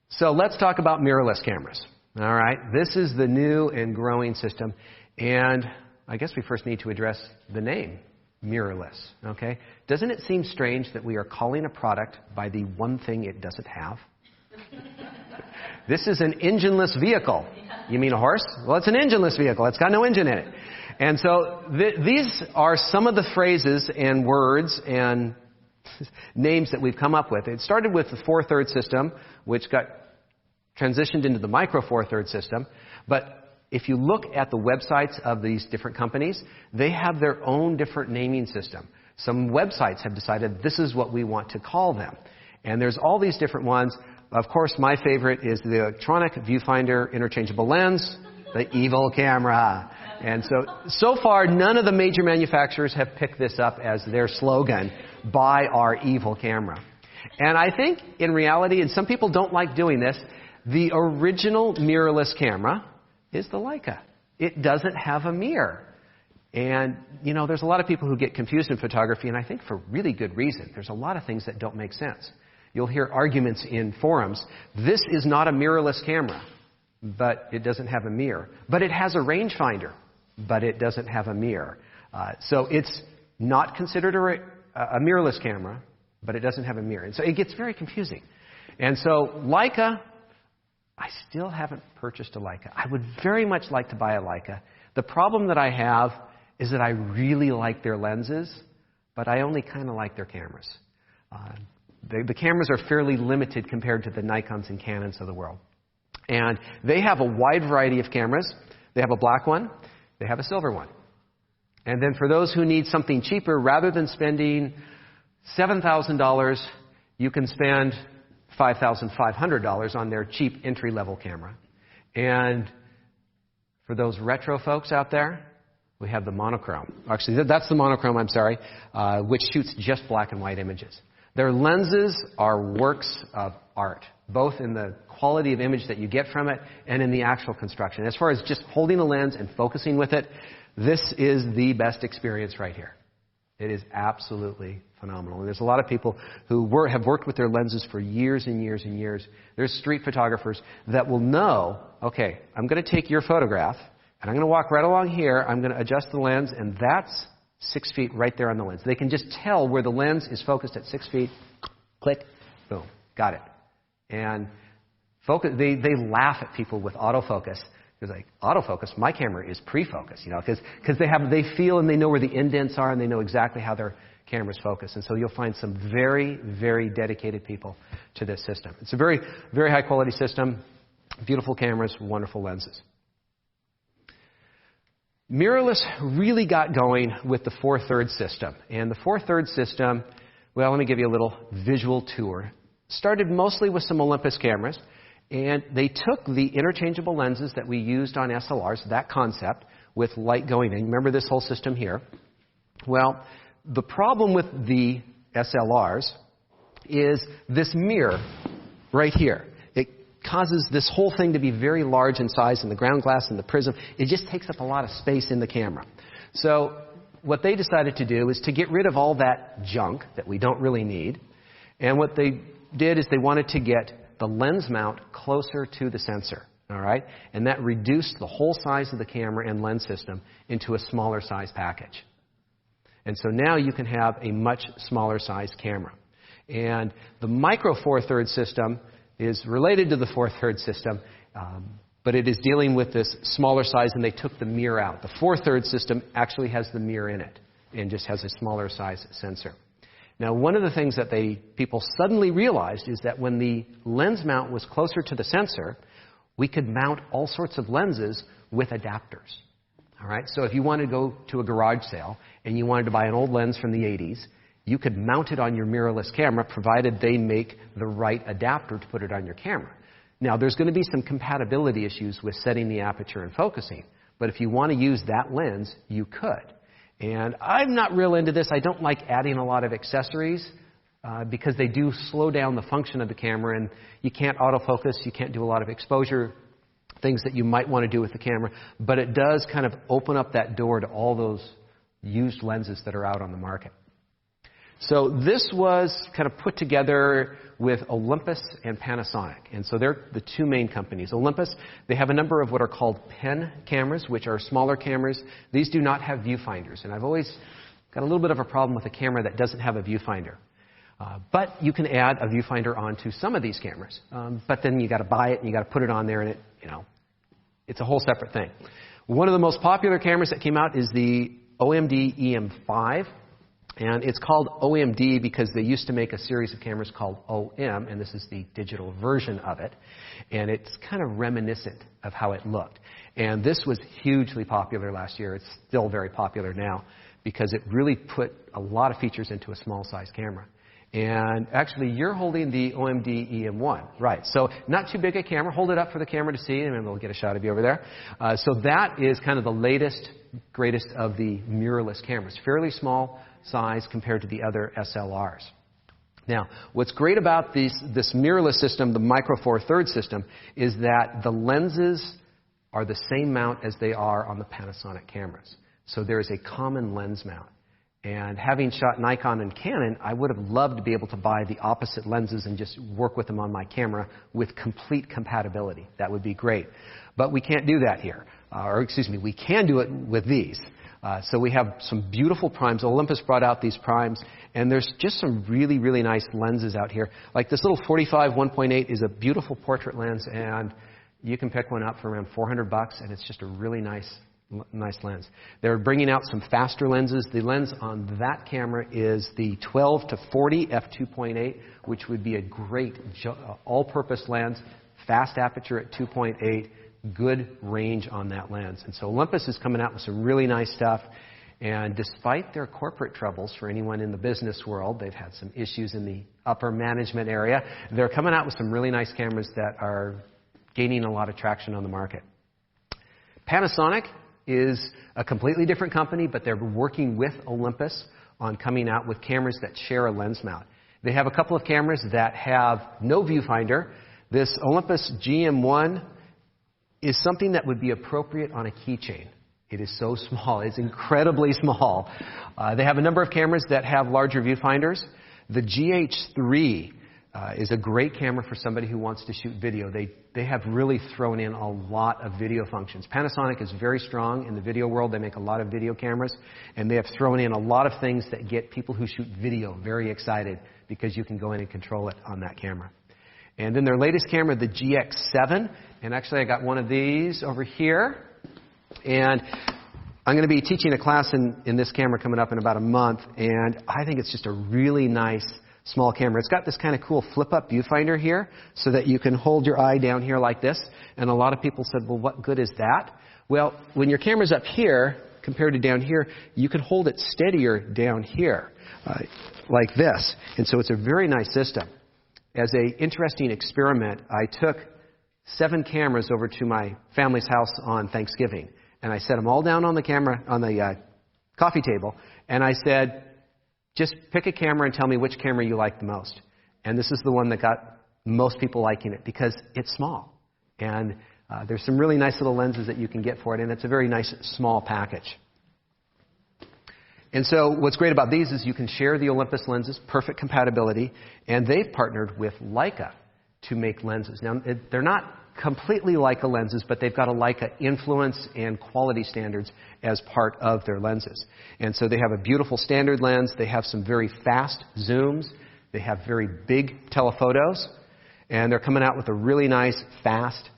So let's talk about mirrorless cameras. All right, this is the new and growing system. And I guess we first need to address the name, mirrorless. Okay? Doesn't it seem strange that we are calling a product by the one thing it doesn't have? This is an engineless vehicle. You mean a horse? Well, it's an engineless vehicle. It's got no engine in it. And so these are some of the phrases and words and names that we've come up with. It started with the 4/3 system, which got transitioned into the micro 4/3 system. But if you look at the websites of these different companies, they have their own different naming system. Some websites have decided this is what we want to call them. And there's all these different ones. Of course, my favorite is the electronic viewfinder interchangeable lens, the evil camera. And so far, none of the major manufacturers have picked this up as their slogan, buy our evil camera. And I think in reality, and some people don't like doing this, the original mirrorless camera is the Leica. It doesn't have a mirror. And, you know, there's a lot of people who get confused in photography, and I think for really good reason. There's a lot of things that don't make sense. You'll hear arguments in forums. This is not a mirrorless camera, but it doesn't have a mirror. But it has a rangefinder, but it doesn't have a mirror. So it's not considered a mirrorless camera, but it doesn't have a mirror. And so it gets very confusing. And so Leica, I still haven't purchased a Leica. I would very much like to buy a Leica. The problem that I have is that I really like their lenses, but I only kind of like their cameras. The cameras are fairly limited compared to the Nikons and Canons of the world. And they have a wide variety of cameras. They have a black one. They have a silver one. And then for those who need something cheaper, rather than spending $7,000, you can spend $5,500 on their cheap entry-level camera. And for those retro folks out there, we have the monochrome. Actually, that's the monochrome, I'm sorry, which shoots just black and white images. Their lenses are works of art, both in the quality of image that you get from it and in the actual construction. As far as just holding a lens and focusing with it, this is the best experience right here. It is absolutely phenomenal. And there's a lot of people who have worked with their lenses for years and years and years. There's street photographers that will know, okay, I'm going to take your photograph, and I'm going to walk right along here. I'm going to adjust the lens, and that's 6 feet right there on the lens. They can just tell where the lens is focused at 6 feet. Click, boom, got it. And they laugh at people with autofocus. It's like, autofocus, my camera is pre-focus, you know, because they feel and they know where the indents are and they know exactly how their cameras focus. And so you'll find some very, very dedicated people to this system. It's a very, very high quality system, beautiful cameras, wonderful lenses. Mirrorless really got going with the 4/3 system. And the 4/3 system, well, let me give you a little visual tour. Started mostly with some Olympus cameras. And they took the interchangeable lenses that we used on SLRs, that concept, with light going in. Remember this whole system here? Well, the problem with the SLRs is this mirror right here. It causes this whole thing to be very large in size, and the ground glass and the prism. It just takes up a lot of space in the camera. So what they decided to do is to get rid of all that junk that we don't really need. And what they did is they wanted to get the lens mount closer to the sensor, all right? And that reduced the whole size of the camera and lens system into a smaller size package. And so now you can have a much smaller size camera. And the micro 4/3 system is related to the 4/3 system, but it is dealing with this smaller size, and they took the mirror out. The 4/3 system actually has the mirror in it and just has a smaller size sensor. Now, one of the things that people suddenly realized is that when the lens mount was closer to the sensor, we could mount all sorts of lenses with adapters. All right? So if you wanted to go to a garage sale and you wanted to buy an old lens from the 80s, you could mount it on your mirrorless camera, provided they make the right adapter to put it on your camera. Now, there's going to be some compatibility issues with setting the aperture and focusing, but if you want to use that lens, you could. And I'm not real into this. I don't like adding a lot of accessories because they do slow down the function of the camera, and you can't autofocus, you can't do a lot of exposure, things that you might want to do with the camera, but it does kind of open up that door to all those used lenses that are out on the market. So this was kind of put together with Olympus and Panasonic. And so they're the two main companies. Olympus, they have a number of what are called pen cameras, which are smaller cameras. These do not have viewfinders. And I've always got a little bit of a problem with a camera that doesn't have a viewfinder. But you can add a viewfinder onto some of these cameras. But then you got to buy it and you got to put it on there, and it's a whole separate thing. One of the most popular cameras that came out is the OMD EM5. And it's called OMD because they used to make a series of cameras called OM, and this is the digital version of it. And it's kind of reminiscent of how it looked. And this was hugely popular last year. It's still very popular now because it really put a lot of features into a small-size camera. And actually, you're holding the OMD EM1. Right. So not too big a camera. Hold it up for the camera to see, and maybe we'll get a shot of you over there. So that is kind of the latest, greatest of the mirrorless cameras. Fairly small size compared to the other SLRs. Now, what's great about this mirrorless system, the Micro Four Thirds system, is that the lenses are the same mount as they are on the Panasonic cameras. So there's a common lens mount. And having shot Nikon and Canon, I would have loved to be able to buy the opposite lenses and just work with them on my camera with complete compatibility. That would be great. But we can't do that here. We can do it with these. So we have some beautiful primes. Olympus brought out these primes, and there's just some really, really nice lenses out here. Like this little 45 1.8 is a beautiful portrait lens, and you can pick one up for around $400, and it's just a really nice lens. They're bringing out some faster lenses. The lens on that camera is the 12 to 40 f2.8, which would be a great all-purpose lens, fast aperture at 2.8. Good range on that lens. And so Olympus is coming out with some really nice stuff. And despite their corporate troubles, for anyone in the business world, they've had some issues in the upper management area. They're coming out with some really nice cameras that are gaining a lot of traction on the market. Panasonic is a completely different company, but they're working with Olympus on coming out with cameras that share a lens mount. They have a couple of cameras that have no viewfinder. This Olympus GM1 is something that would be appropriate on a keychain. It is so small. It's incredibly small. They have a number of cameras that have larger viewfinders. The GH3 is a great camera for somebody who wants to shoot video. They have really thrown in a lot of video functions. Panasonic is very strong in the video world. They make a lot of video cameras, and they have thrown in a lot of things that get people who shoot video very excited because you can go in and control it on that camera. And then their latest camera, the GX7, and actually I got one of these over here, and I'm going to be teaching a class in this camera coming up in about a month, and I think it's just a really nice small camera. It's got this kind of cool flip-up viewfinder here so that you can hold your eye down here like this, and a lot of people said, well, what good is that? Well, when your camera's up here compared to down here, you can hold it steadier down here like this, and so it's a very nice system. As an interesting experiment, I took 7 cameras over to my family's house on Thanksgiving, and I set them all down on the coffee table, and I said, just pick a camera and tell me which camera you like the most. And this is the one that got most people liking it because it's small, and there's some really nice little lenses that you can get for it, and it's a very nice small package. And so what's great about these is you can share the Olympus lenses, perfect compatibility, and they've partnered with Leica to make lenses. Now, they're not completely Leica lenses, but they've got a Leica influence and quality standards as part of their lenses. And so they have a beautiful standard lens. They have some very fast zooms. They have very big telephotos. And they're coming out with a really nice, fast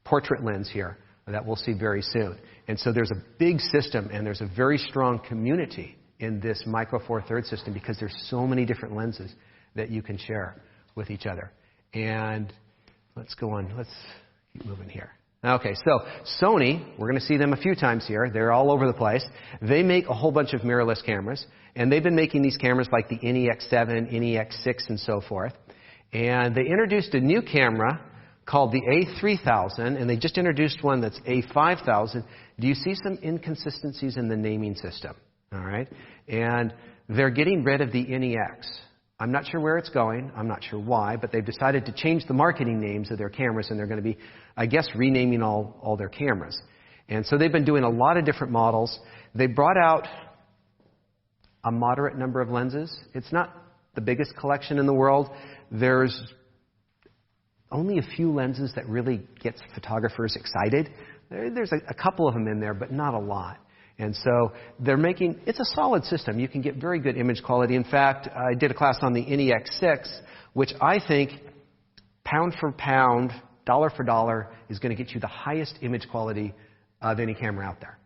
portrait lens here that we'll see very soon. And so there's a big system, and there's a very strong community in this Micro Four Thirds system because there's so many different lenses that you can share with each other. And let's go on. Let's keep moving here. Okay, so Sony, we're going to see them a few times here. They're all over the place. They make a whole bunch of mirrorless cameras, and they've been making these cameras like the NEX7, NEX6, and so forth. And they introduced a new camera called the A3000, and they just introduced one that's A5000. Do you see some inconsistencies in the naming system? All right? And they're getting rid of the NEX. I'm not sure where it's going. I'm not sure why, but they've decided to change the marketing names of their cameras, and they're going to be, I guess, renaming all their cameras. And so they've been doing a lot of different models. They brought out a moderate number of lenses. It's not the biggest collection in the world. There's only a few lenses that really gets photographers excited. There's a couple of them in there, but not a lot. And so they're making, it's a solid system. You can get very good image quality. In fact, I did a class on the NEX6, which I think, pound for pound, dollar for dollar, is going to get you the highest image quality of any camera out there.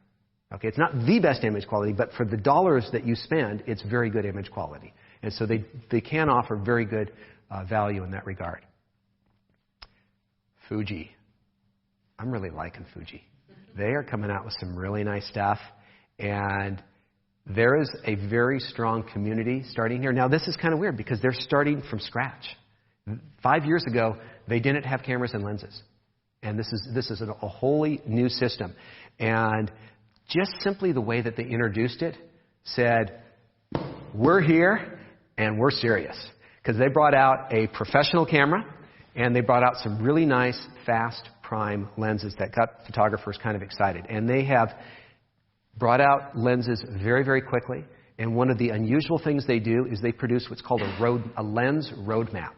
Okay, it's not the best image quality, but for the dollars that you spend, it's very good image quality. And so they can offer very good value in that regard. Fuji. I'm really liking Fuji. They are coming out with some really nice stuff. And there is a very strong community starting here. Now, this is kind of weird because they're starting from scratch. 5 years ago, they didn't have cameras and lenses. And this is a wholly new system. And just simply the way that they introduced it said, we're here and we're serious. Because they brought out a professional camera and they brought out some really nice, fast prime lenses that got photographers kind of excited. And they have brought out lenses very, very quickly. And one of the unusual things they do is they produce what's called a lens roadmap.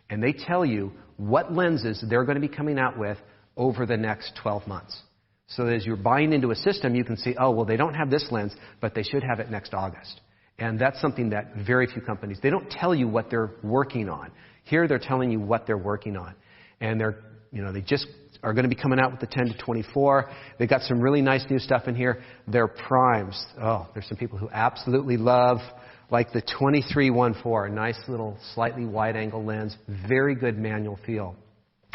And they tell you what lenses they're going to be coming out with over the next 12 months. So as you're buying into a system, you can see, oh, well, they don't have this lens, but they should have it next August. And that's something that very few companies, they don't tell you what they're working on. Here they're telling you what they're working on. And they just are going to be coming out with the 10 to 24. They've got some really nice new stuff in here. They're primes. Oh, there's some people who absolutely love, like the 2314, a nice little slightly wide-angle lens, very good manual feel.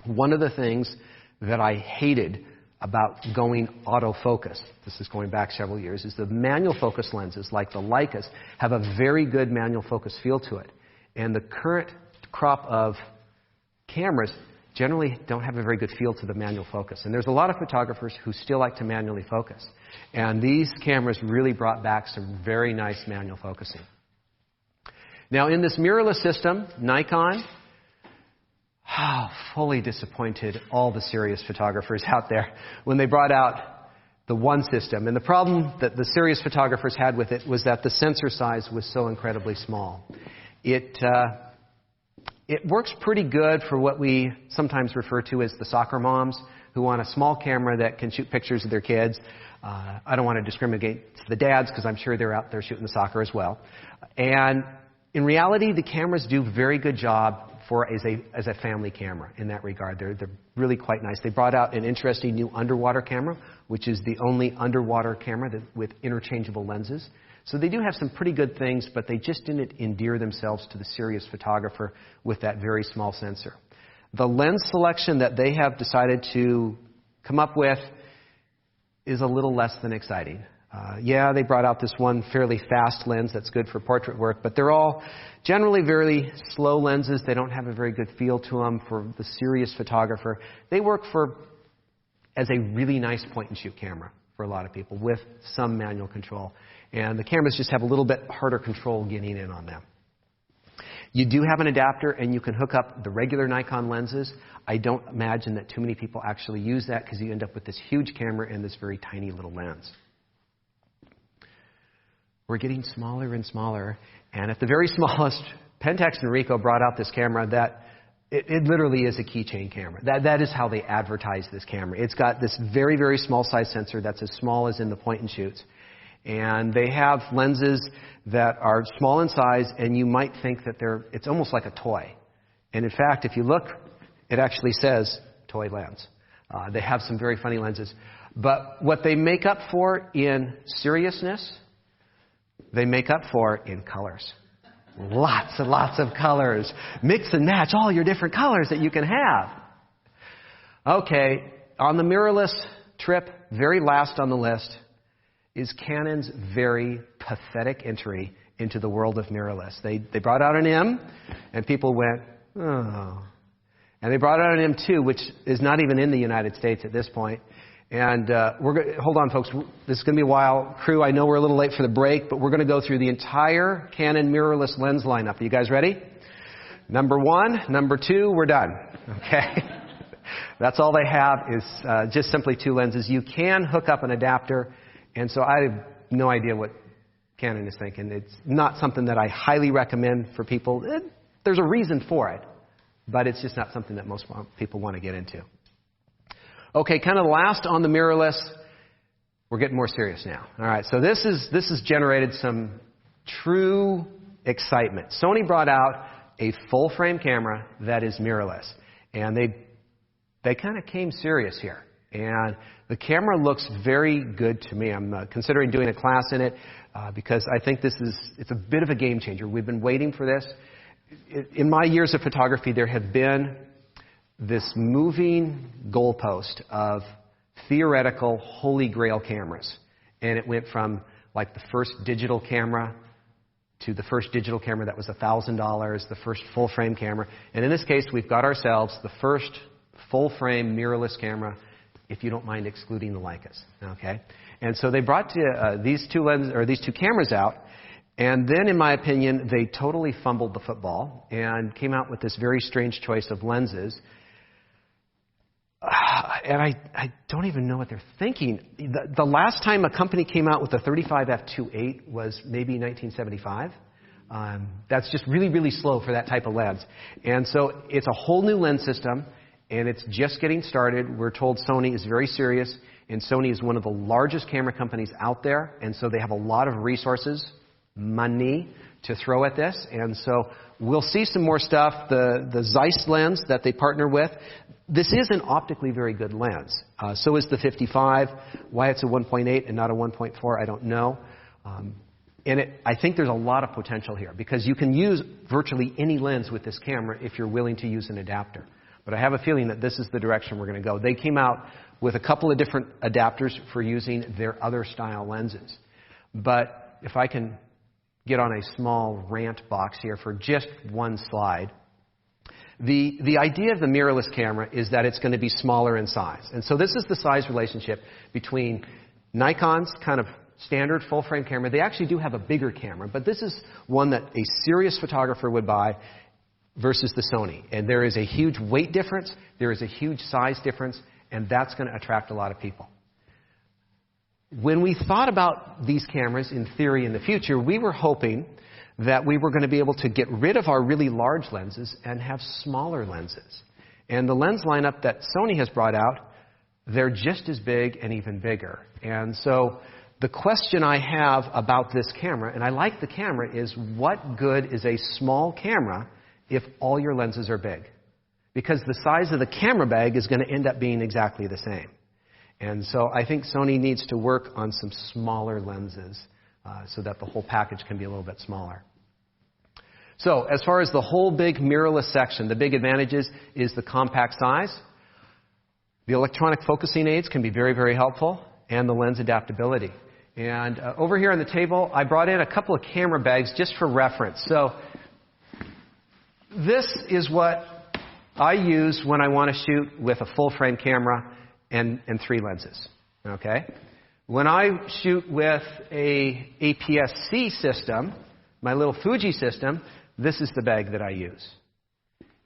One of the things that I hated about going autofocus, this is going back several years, is the manual focus lenses, like the Leicas, have a very good manual focus feel to it. And the current crop of cameras generally don't have a very good feel to the manual focus. And there's a lot of photographers who still like to manually focus. And these cameras really brought back some very nice manual focusing. Now, in this mirrorless system, Nikon, fully disappointed all the serious photographers out there when they brought out the one system. And the problem that the serious photographers had with it was that the sensor size was so incredibly small. It works pretty good for what we sometimes refer to as the soccer moms who want a small camera that can shoot pictures of their kids. I don't want to discriminate to the dads because I'm sure they're out there shooting the soccer as well. And in reality, the cameras do a very good job as a family camera in that regard. They're really quite nice. They brought out an interesting new underwater camera, which is the only underwater camera with interchangeable lenses. So they do have some pretty good things, but they just didn't endear themselves to the serious photographer with that very small sensor. The lens selection that they have decided to come up with is a little less than exciting. They brought out this one fairly fast lens that's good for portrait work, but they're all generally very slow lenses. They don't have a very good feel to them for the serious photographer. They work as a really nice point-and-shoot camera for a lot of people with some manual control. And the cameras just have a little bit harder control getting in on them. You do have an adapter, and you can hook up the regular Nikon lenses. I don't imagine that too many people actually use that because you end up with this huge camera and this very tiny little lens. We're getting smaller and smaller. And at the very smallest, Pentax and Ricoh brought out this camera that it literally is a keychain camera. That is how they advertise this camera. It's got this very, very small size sensor that's as small as in the point and shoots. And they have lenses that are small in size, and you might think that it's almost like a toy. And in fact, if you look, it actually says toy lens. They have some very funny lenses. But what they make up for in seriousness, they make up for in colors. Lots and lots of colors. Mix and match all your different colors that you can have. Okay, on the mirrorless trip, very last on the list, is Canon's very pathetic entry into the world of mirrorless. They brought out an M, and people went, oh. And they brought out an M2, which is not even in the United States at this point. And hold on, folks. This is going to be a while. Crew, I know we're a little late for the break, but we're going to go through the entire Canon mirrorless lens lineup. Are you guys ready? Number 1, number 2, we're done. Okay? That's all they have is just simply 2 lenses. You can hook up an adapter, and so I have no idea what Canon is thinking. It's not something that I highly recommend for people. There's a reason for it, but it's just not something that most people want to get into. Okay, kind of last on the mirrorless. We're getting more serious now. All right, so this has generated some true excitement. Sony brought out a full-frame camera that is mirrorless, and they kind of came serious here. And the camera looks very good to me. I'm considering doing a class in it because I think it's a bit of a game changer. We've been waiting for this. In my years of photography, there have been this moving goalpost of theoretical holy grail cameras. And it went from like the first digital camera to the first digital camera that was $1,000, the first full-frame camera. And in this case, we've got ourselves the first full-frame mirrorless camera, if you don't mind excluding the Leicas. Okay? And so they brought these two cameras out, and then, in my opinion, they totally fumbled the football and came out with this very strange choice of lenses. And I don't even know what they're thinking. The last time a company came out with a 35 f2.8 was maybe 1975. That's just really, really slow for that type of lens. And so it's a whole new lens system, and it's just getting started. We're told Sony is very serious, and Sony is one of the largest camera companies out there, and so they have a lot of resources, money, to throw at this. And so we'll see some more stuff. The Zeiss lens that they partner with, this is an optically very good lens. So is the 55. Why it's a 1.8 and not a 1.4, I don't know. I think there's a lot of potential here because you can use virtually any lens with this camera if you're willing to use an adapter. But I have a feeling that this is the direction we're going to go. They came out with a couple of different adapters for using their other style lenses. But if I can get on a small rant box here for just one slide. The idea of the mirrorless camera is that it's going to be smaller in size. And so this is the size relationship between Nikon's kind of standard full-frame camera. They actually do have a bigger camera, but this is one that a serious photographer would buy versus the Sony. And there is a huge weight difference, there is a huge size difference, and that's going to attract a lot of people. When we thought about these cameras in theory in the future, we were hoping that we were going to be able to get rid of our really large lenses and have smaller lenses. And the lens lineup that Sony has brought out, they're just as big and even bigger. And so the question I have about this camera, and I like the camera, is what good is a small camera if all your lenses are big? Because the size of the camera bag is going to end up being exactly the same. And so I think Sony needs to work on some smaller lenses so that the whole package can be a little bit smaller. So as far as the whole big mirrorless section, the big advantages is the compact size. The electronic focusing aids can be very, very helpful, and the lens adaptability. And over here on the table, I brought in a couple of camera bags just for reference. So this is what I use when I want to shoot with a full-frame camera and 3 lenses. Okay? When I shoot with a APS-C system, my little Fuji system, this is the bag that I use.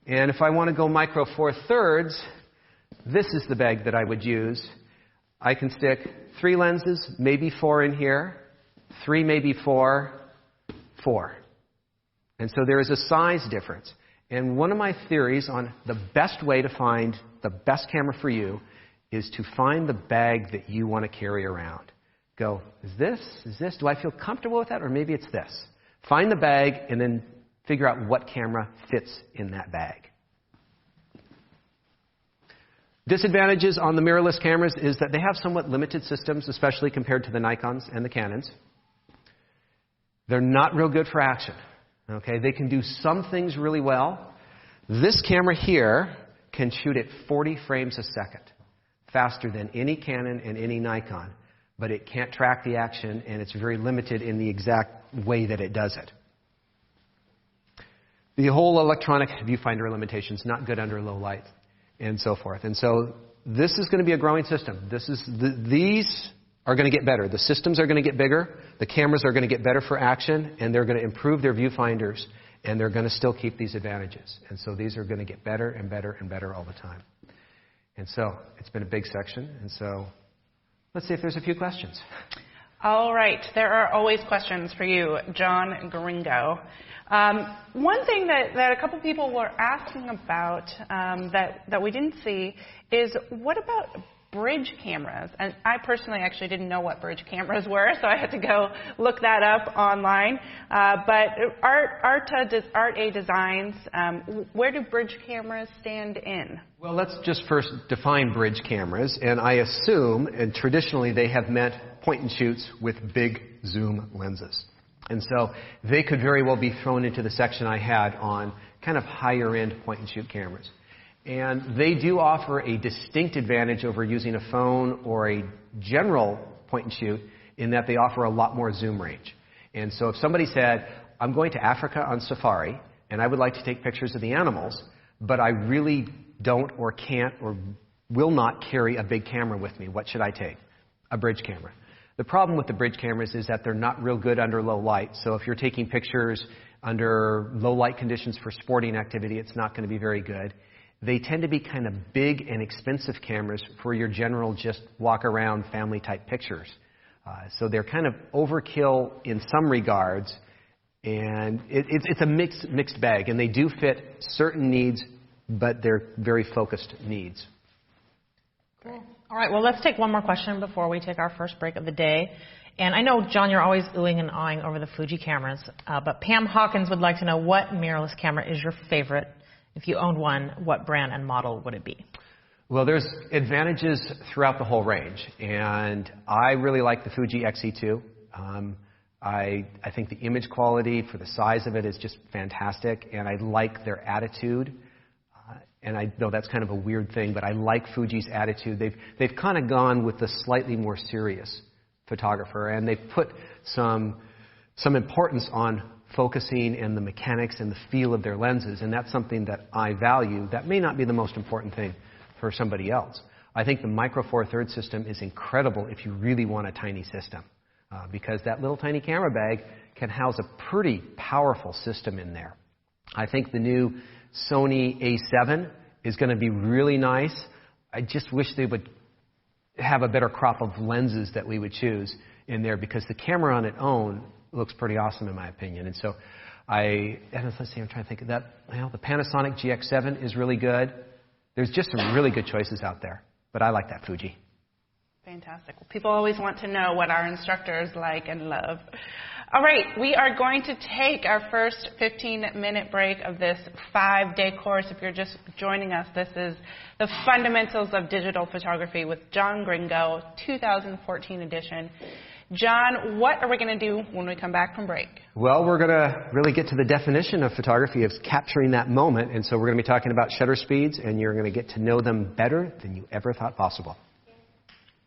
And if I want to go micro 4/3, this is the bag that I would use. I can stick 3 lenses, maybe 4 in here, 3, maybe 4, 4. And so there is a size difference. And one of my theories on the best way to find the best camera for you is to find the bag that you want to carry around. Go, is this? Do I feel comfortable with that? Or maybe it's this. Find the bag and then figure out what camera fits in that bag. Disadvantages on the mirrorless cameras is that they have somewhat limited systems, especially compared to the Nikons and the Canons. They're not real good for action. Okay, they can do some things really well. This camera here can shoot at 40 frames a second, faster than any Canon and any Nikon, but it can't track the action, and it's very limited in the exact way that it does it. The whole electronic viewfinder limitations, not good under low light, and so forth. And so this is going to be a growing system. These are going to get better. The systems are going to get bigger. The cameras are going to get better for action, and they're going to improve their viewfinders, and they're going to still keep these advantages. And so these are going to get better and better and better all the time. And so it's been a big section. And so let's see if there's a few questions. All right. There are always questions for you, John Gringo. One thing that a couple people were asking about that we didn't see is, what about bridge cameras? And I personally actually didn't know what bridge cameras were, so I had to go look that up online. But Art A Designs, where do bridge cameras stand in? Well, let's just first define bridge cameras. And I assume, and traditionally they have meant point and shoots with big zoom lenses. And so they could very well be thrown into the section I had on kind of higher end point and shoot cameras. And they do offer a distinct advantage over using a phone or a general point and shoot in that they offer a lot more zoom range. And so if somebody said, I'm going to Africa on safari and I would like to take pictures of the animals, but I really don't or can't or will not carry a big camera with me, what should I take? A bridge camera. The problem with the bridge cameras is that they're not real good under low light. So if you're taking pictures under low light conditions for sporting activity, it's not going to be very good. They tend to be kind of big and expensive cameras for your general just walk around family type pictures. So they're kind of overkill in some regards, and it's a mixed bag, and they do fit certain needs, but they're very focused needs. Cool. All right, well, let's take one more question before we take our first break of the day. And I know, John, you're always oohing and awing over the Fuji cameras, but Pam Hawkins would like to know, what mirrorless camera is your favorite? If you owned one, what brand and model would it be? Well, there's advantages throughout the whole range, and I really like the Fuji Xe2. I think the image quality for the size of it is just fantastic, and I like their attitude. And I know that's kind of a weird thing, but I like Fuji's attitude. They've kind of gone with the slightly more serious photographer, and they've put some importance on focusing and the mechanics and the feel of their lenses, and that's something that I value. That may not be the most important thing for somebody else. I think the Micro Four Thirds system is incredible if you really want a tiny system, because that little tiny camera bag can house a pretty powerful system in there. I think the new Sony A7 is going to be really nice. I just wish they would have a better crop of lenses that we would choose in there, because the camera on its own looks pretty awesome in my opinion. And so let's see, I'm trying to think of that. Well, the Panasonic GX7 is really good. There's just some really good choices out there, but I like that Fuji. Fantastic. Well, people always want to know what our instructors like and love. All right, we are going to take our first 15-minute break of this 5-day course. If you're just joining us, this is the Fundamentals of Digital Photography with John Gringo, 2014 edition. John, what are we going to do when we come back from break? Well, we're going to really get to the definition of photography, of capturing that moment. And so we're going to be talking about shutter speeds, and you're going to get to know them better than you ever thought possible.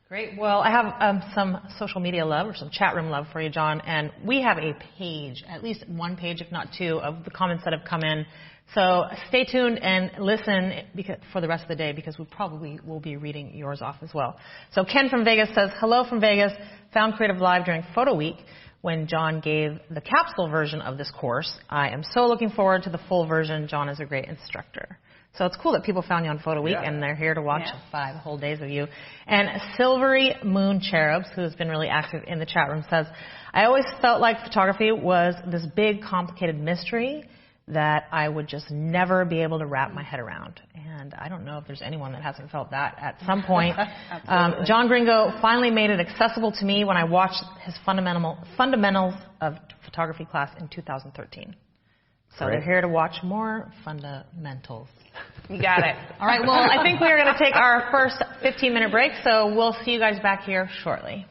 Great. Well, I have some social media love, or some chat room love for you, John. And we have a page, at least one page, if not two, of the comments that have come in. So stay tuned and listen for the rest of the day, because we probably will be reading yours off as well. So Ken from Vegas says, hello from Vegas. Found Creative Live during Photo Week when John gave the capsule version of this course. I am so looking forward to the full version. John is a great instructor. So it's cool that people found you on Photo Week, and they're here to watch 5 whole days of you. And Silvery Moon Cherubs, who has been really active in the chat room, says, I always felt like photography was this big, complicated mystery that I would just never be able to wrap my head around. And I don't know if there's anyone that hasn't felt that at some point. John Gringo finally made it accessible to me when I watched his Fundamentals of Photography class in 2013. So They're here to watch more fundamentals. You got it. All right, well, I think we are going to take our first 15-minute break, so we'll see you guys back here shortly.